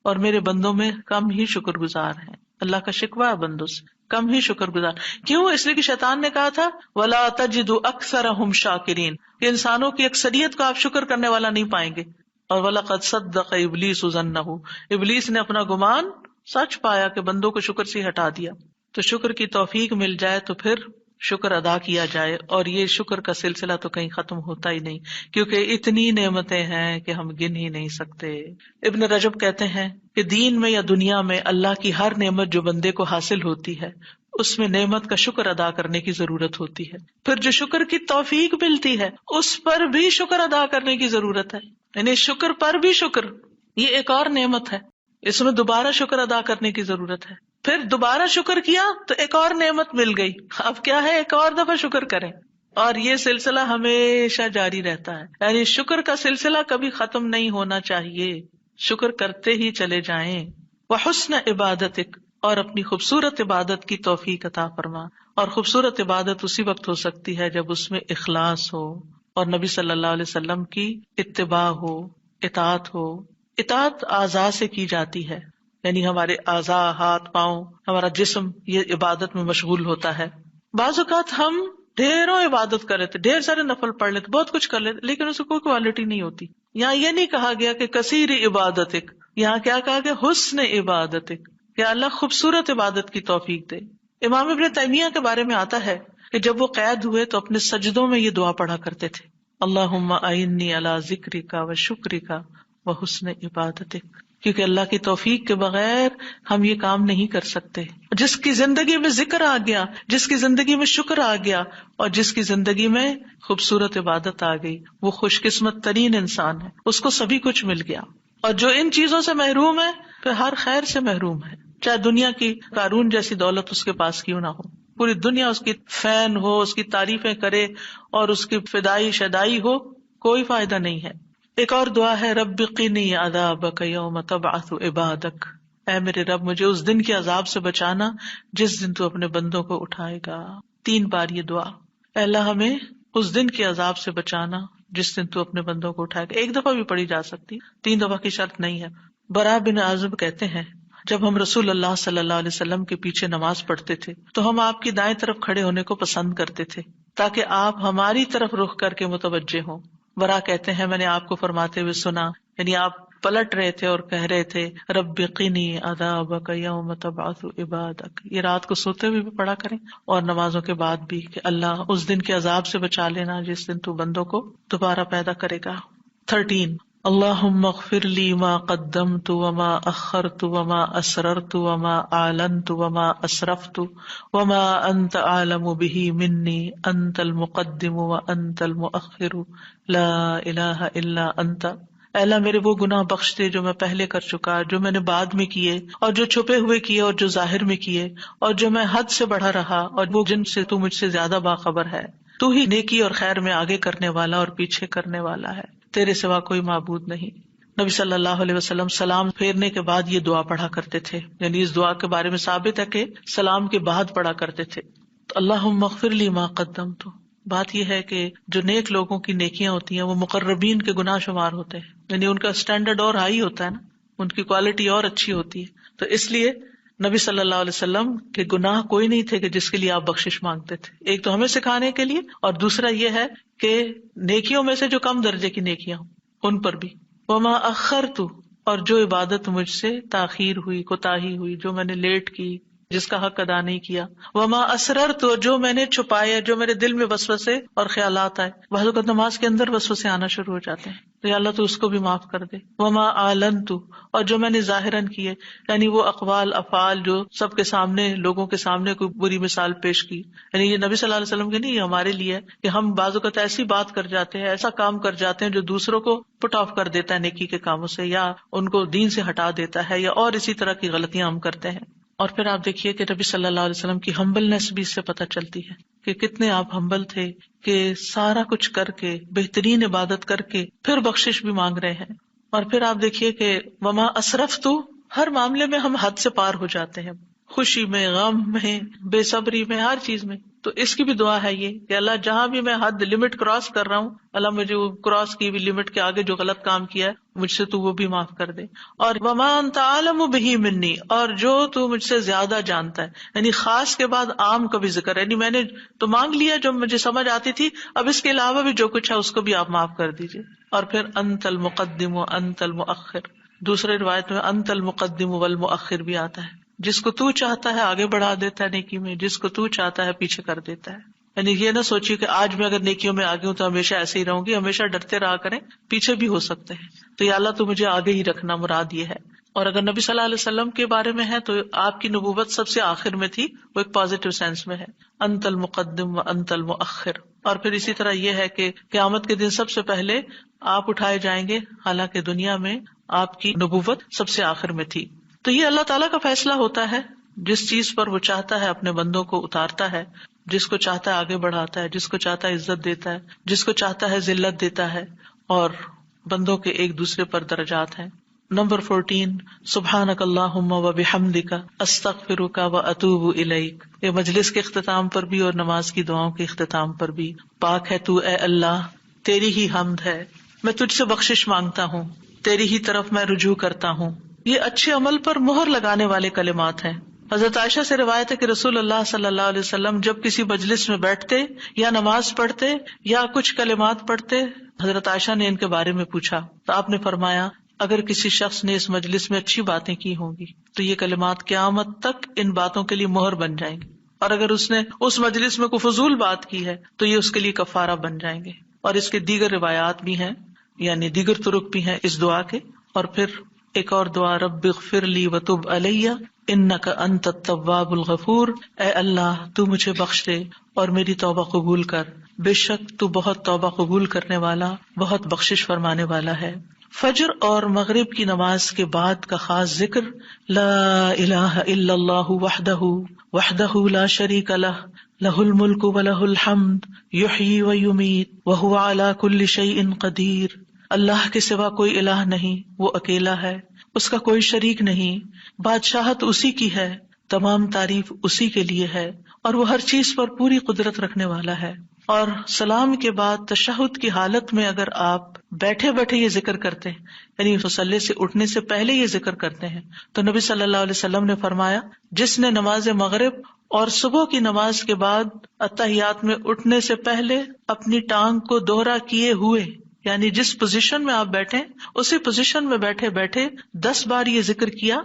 اور میرے بندوں میں کم ہی شکر گزار ہیں. اللہ کا شکوہ ہے بندوں سے، کم ہی شکر گزار. کیوں؟ اس لیے کہ شیطان نے کہا تھا وَلَا تَجِدُ أَكْثَرَهُمْ شَاكِرِينَ، کہ انسانوں کی اکثریت کو آپ شکر کرنے والا نہیں پائیں گے. اور وَلَقَدْ صَدَّقَ إِبْلِيسُ ظَنَّهُ، ابلیس نے اپنا گمان سچ پایا کہ بندوں کو شکر سے ہٹا دیا. تو شکر کی توفیق مل جائے تو پھر شکر ادا کیا جائے. اور یہ شکر کا سلسلہ تو کہیں ختم ہوتا ہی نہیں، کیونکہ اتنی نعمتیں ہیں کہ ہم گن ہی نہیں سکتے. ابن رجب کہتے ہیں کہ دین میں یا دنیا میں اللہ کی ہر نعمت جو بندے کو حاصل ہوتی ہے، اس میں نعمت کا شکر ادا کرنے کی ضرورت ہوتی ہے. پھر جو شکر کی توفیق ملتی ہے اس پر بھی شکر ادا کرنے کی ضرورت ہے. یعنی شکر پر بھی شکر، یہ ایک اور نعمت ہے، اس میں دوبارہ شکر ادا کرنے کی ضرورت ہے. پھر دوبارہ شکر کیا تو ایک اور نعمت مل گئی، اب کیا ہے؟ ایک اور دفعہ شکر کریں. اور یہ سلسلہ ہمیشہ جاری رہتا ہے، یعنی شکر کا سلسلہ کبھی ختم نہیں ہونا چاہیے، شکر کرتے ہی چلے جائیں. وحسن عبادتک، اور اپنی خوبصورت عبادت کی توفیق عطا فرما. اور خوبصورت عبادت اسی وقت ہو سکتی ہے جب اس میں اخلاص ہو، اور نبی صلی اللہ علیہ وسلم کی اتباع ہو، اطاعت ہو. اطاعت اعضاء سے کی جاتی ہے، یعنی ہمارے اعضاء، ہاتھ پاؤں، ہمارا جسم یہ عبادت میں مشغول ہوتا ہے. بعض اوقات ہم ڈھیروں عبادت کر لیتے، ڈھیر سارے نفل پڑھ لیتے، بہت کچھ کر لیتے، لیکن اس کو کوئی کوالٹی نہیں ہوتی. یہاں یہ نہیں کہا گیا کہ کثیر عبادتک، یہاں کیا کہا گیا؟ حسن عبادتک، کہ اللہ خوبصورت عبادت کی توفیق دے. امام ابن تیمیہ کے بارے میں آتا ہے کہ جب وہ قید ہوئے تو اپنے سجدوں میں یہ دعا پڑھا کرتے تھے، اللہم اعنی علی ذکرک و شکرک و حسن عبادتک. کیونکہ اللہ کی توفیق کے بغیر ہم یہ کام نہیں کر سکتے. جس کی زندگی میں ذکر آ گیا، جس کی زندگی میں شکر آ گیا، اور جس کی زندگی میں خوبصورت عبادت آ گئی، وہ خوش قسمت ترین انسان ہے، اس کو سبھی کچھ مل گیا. اور جو ان چیزوں سے محروم ہے پھر ہر خیر سے محروم ہے، چاہے دنیا کی قارون جیسی دولت اس کے پاس کیوں نہ ہو، پوری دنیا اس کی فین ہو، اس کی تعریفیں کرے اور اس کی فدائی شدائی ہو، کوئی فائدہ نہیں ہے. ایک اور دعا ہے رب قنی عذابک یوم تبعث عبادک، اے میرے رب مجھے اس دن کے عذاب سے بچانا جس دن تو اپنے بندوں کو اٹھائے گا. 3 بار یہ دعا، اے اللہ ہمیں اس دن کے عذاب سے بچانا جس دن تو اپنے بندوں کو اٹھائے گا. 1 دفعہ بھی پڑھی جا سکتی، 3 دفعہ کی شرط نہیں ہے. برا بن عازب کہتے ہیں جب ہم رسول اللہ صلی اللہ علیہ وسلم کے پیچھے نماز پڑھتے تھے تو ہم آپ کی دائیں طرف کھڑے ہونے کو پسند کرتے تھے تاکہ آپ ہماری طرف رخ کر کے متوجہ ہوں. برا کہتے ہیں میں نے آپ کو فرماتے ہوئے سنا، یعنی آپ پلٹ رہے تھے اور کہہ رہے تھے رب قنی عذابک یوم تبعث عبادک. یہ رات کو سوتے ہوئے بھی پڑھا کریں اور نمازوں کے بعد بھی کہ اللہ اس دن کے عذاب سے بچا لینا جس دن تو بندوں کو دوبارہ پیدا کرے گا. 13 اللہم اغفر لی ما قدمت وما اخرت وما اسررت وما اعلنت وما اسرفت وما انت اعلم به منی انت المقدم وانت المؤخر لا الہ الا انت. اے اللہ میرے وہ گناہ بخش دے جو میں پہلے کر چکا، جو میں نے بعد میں کیے، اور جو چھپے ہوئے کیے اور جو ظاہر میں کیے، اور جو میں حد سے بڑھا رہا اور وہ جن سے تو مجھ سے زیادہ باخبر ہے. تو ہی نیکی اور خیر میں آگے کرنے والا اور پیچھے کرنے والا ہے، تیرے سوا کوئی معبود نہیں. نبی صلی اللہ علیہ وسلم سلام پھیرنے کے بعد یہ دعا پڑھا کرتے تھے، یعنی اس دعا کے بارے میں ثابت ہے کہ سلام کے بعد پڑھا کرتے تھے. تو اللہم اغفر لی ما قدمت. بات یہ ہے کہ جو نیک لوگوں کی نیکیاں ہوتی ہیں وہ مقربین کے گناہ شمار ہوتے ہیں، یعنی ان کا اسٹینڈرڈ اور ہائی ہوتا ہے نا، ان کی کوالٹی اور اچھی ہوتی ہے. تو اس لیے نبی صلی اللہ علیہ وسلم کے گناہ کوئی نہیں تھے کہ جس کے لیے آپ بخشش مانگتے تھے. ایک تو ہمیں سکھانے کے لیے، اور دوسرا یہ ہے کہ نیکیوں میں سے جو کم درجے کی نیکیاں ہوں ان پر بھی. وما اخرت، اور جو عبادت مجھ سے تاخیر ہوئی، کوتاہی ہوئی، جو میں نے لیٹ کی، جس کا حق ادا نہیں کیا. وما اسررت، جو میں نے چھپایا، جو میرے دل میں وسوسے اور خیالات آئے. بعض اوقات نماز کے اندر وسوسے آنا شروع ہو جاتے ہیں، تو یا اللہ تو اس کو بھی معاف کر دے. وما اعلنت، اور جو میں نے ظاہراً کیے، یعنی وہ اقوال افعال جو سب کے سامنے، لوگوں کے سامنے کوئی بری مثال پیش کی. یعنی یہ نبی صلی اللہ علیہ وسلم کے نہیں، یہ ہمارے لیے ہے کہ ہم بعض اوقات ایسی بات کر جاتے ہیں، ایسا کام کر جاتے ہیں جو دوسروں کو پٹ آف کر دیتا ہے نیکی کے کاموں سے، یا ان کو دین سے ہٹا دیتا ہے، یا اور اسی طرح کی غلطیاں ہم کرتے ہیں. اور پھر آپ دیکھیے کہ نبی صلی اللہ علیہ وسلم کی ہمبلنس بھی اس سے پتہ چلتی ہے کہ کتنے آپ ہمبل تھے، کہ سارا کچھ کر کے، بہترین عبادت کر کے پھر بخشش بھی مانگ رہے ہیں. اور پھر آپ دیکھیے کہ وما اسرفت، ہر معاملے میں ہم حد سے پار ہو جاتے ہیں، خوشی میں، غم میں، بے صبری میں، ہر چیز میں. تو اس کی بھی دعا ہے یہ کہ اللہ جہاں بھی میں حد لمٹ کراس کر رہا ہوں، اللہ مجھے وہ کراس کی بھی لمٹ کے آگے جو غلط کام کیا ہے مجھ سے تو وہ بھی معاف کر دے. اور وما انت عالم بہ منی، اور جو تو مجھ سے زیادہ جانتا ہے. یعنی خاص کے بعد عام کا بھی ذکر ہے، یعنی میں نے تو مانگ لیا جو مجھے سمجھ آتی تھی، اب اس کے علاوہ بھی جو کچھ ہے اس کو بھی آپ معاف کر دیجیے. اور پھر انت المقدم و انت المؤخر. دوسرے روایت میں انت المقدم والمؤخر بھی آتا ہے، جس کو تو چاہتا ہے آگے بڑھا دیتا ہے نیکی میں، جس کو تو چاہتا ہے پیچھے کر دیتا ہے. یعنی یہ نہ سوچیے کہ آج میں اگر نیکیوں میں آگے ہوں تو ہمیشہ ایسے ہی رہوں گی، ہمیشہ ڈرتے رہا کریں، پیچھے بھی ہو سکتے ہیں. تو یا اللہ تو مجھے آگے ہی رکھنا، مراد یہ ہے. اور اگر نبی صلی اللہ علیہ وسلم کے بارے میں ہے تو آپ کی نبوت سب سے آخر میں تھی، وہ ایک پازیٹو سینس میں ہے، انت المقدم و انت المؤخر. اور پھر اسی طرح یہ ہے کہ قیامت کے دن سب سے پہلے آپ اٹھائے جائیں گے، حالانکہ دنیا میں آپ کی نبوت سب سے آخر میں تھی. تو یہ اللہ تعالیٰ کا فیصلہ ہوتا ہے، جس چیز پر وہ چاہتا ہے اپنے بندوں کو اتارتا ہے، جس کو چاہتا ہے آگے بڑھاتا ہے، جس کو چاہتا ہے عزت دیتا ہے، جس کو چاہتا ہے ذلت دیتا ہے. اور بندوں کے ایک دوسرے پر درجات ہیں. نمبر 14 سبحانک اللہم و بحمدک استغفرک و اتوب الیک. یہ مجلس کے اختتام پر بھی اور نماز کی دعاؤں کے اختتام پر بھی. پاک ہے تو اے اللہ، تیری ہی حمد ہے، میں تجھ سے بخشش مانگتا ہوں، تیری ہی طرف میں رجوع کرتا ہوں. یہ اچھے عمل پر مہر لگانے والے کلمات ہیں. حضرت عائشہ سے روایت ہے کہ رسول اللہ صلی اللہ علیہ وسلم جب کسی مجلس میں بیٹھتے یا نماز پڑھتے یا کچھ کلمات پڑھتے، حضرت عائشہ نے ان کے بارے میں پوچھا تو آپ نے فرمایا اگر کسی شخص نے اس مجلس میں اچھی باتیں کی ہوں گی تو یہ کلمات قیامت تک ان باتوں کے لیے مہر بن جائیں گے، اور اگر اس نے اس مجلس میں کوئی فضول بات کی ہے تو یہ اس کے لیے کفارہ بن جائیں گے. اور اس کے دیگر روایات بھی ہیں، یعنی دیگر طرق بھی ہیں اس دعا کے. اور پھر ایک اور دعا، رب اغفر لی وتب علی انک انت التواب الغفور. اے اللہ تو مجھے بخش دے اور میری توبہ قبول کر، بے شک تو بہت توبہ قبول کرنے والا، بہت بخشش فرمانے والا ہے. فجر اور مغرب کی نماز کے بعد کا خاص ذکر لا الہ الا اللہ وحدہ لا شریک لہ لہ الملک ولہ الحمد یحیی ویمیت وہو علی کل شیء قدیر. اللہ کے سوا کوئی الہ نہیں، وہ اکیلا ہے، اس کا کوئی شریک نہیں، بادشاہت اسی کی ہے، تمام تعریف اسی کے لیے ہے، اور وہ ہر چیز پر پوری قدرت رکھنے والا ہے. اور سلام کے بعد تشہد کی حالت میں اگر آپ بیٹھے بیٹھے یہ ذکر کرتے ہیں، یعنی مصلی سے اٹھنے سے پہلے یہ ذکر کرتے ہیں، تو نبی صلی اللہ علیہ وسلم نے فرمایا جس نے نماز مغرب اور صبح کی نماز کے بعد اتحیات میں اٹھنے سے پہلے اپنی ٹانگ کو دوہرا کیے ہوئے یعنی جس پوزیشن میں آپ بیٹھے اسی پوزیشن میں بیٹھے بیٹھے 10 بار یہ ذکر کیا،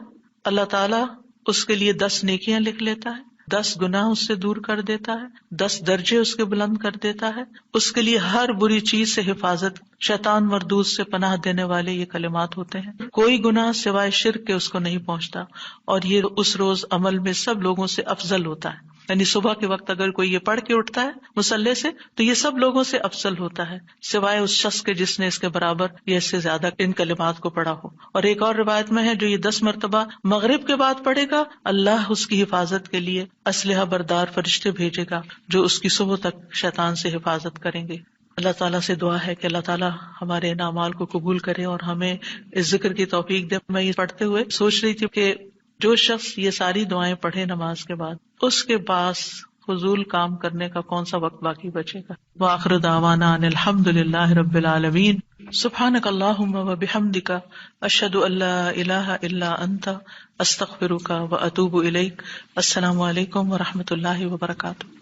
اللہ تعالیٰ اس کے لیے 10 نیکیاں لکھ لیتا ہے، 10 گناہ اس سے دور کر دیتا ہے، 10 درجے اس کے بلند کر دیتا ہے، اس کے لیے ہر بری چیز سے حفاظت، شیطان مردود سے پناہ دینے والے یہ کلمات ہوتے ہیں۔ کوئی گناہ سوائے شرک کے اس کو نہیں پہنچتا، اور یہ اس روز عمل میں سب لوگوں سے افضل ہوتا ہے۔ یعنی صبح کے وقت اگر کوئی یہ پڑھ کے اٹھتا ہے مصلی سے تو یہ سب لوگوں سے افضل ہوتا ہے، سوائے اس شخص کے جس نے اس کے برابر یا اس سے زیادہ ان کلمات کو پڑھا ہو۔ اور ایک اور روایت میں ہے جو یہ 10 مرتبہ مغرب کے بعد پڑھے گا، اللہ اس کی حفاظت کے لیے اسلحہ بردار فرشتے بھیجے گا جو اس کی صبح تک شیطان سے حفاظت کریں گے۔ اللہ تعالیٰ سے دعا ہے کہ اللہ تعالیٰ ہمارے ان اعمال کو قبول کرے اور ہمیں اس ذکر کی توفیق دے۔ میں یہ پڑھتے ہوئے سوچ رہی تھی کہ جو شخص یہ ساری دعائیں پڑھے نماز کے بعد، اس کے پاس فضول کام کرنے کا کون سا وقت باقی بچے گا۔ وآخر دعوانا ان الحمد للہ رب العالمین۔ سبحانک اللہم وبحمدک، اشہد ان لا الہ الا انت، استغفرک واتوب الیک۔ السلام علیکم ورحمۃ اللہ وبرکاتہ۔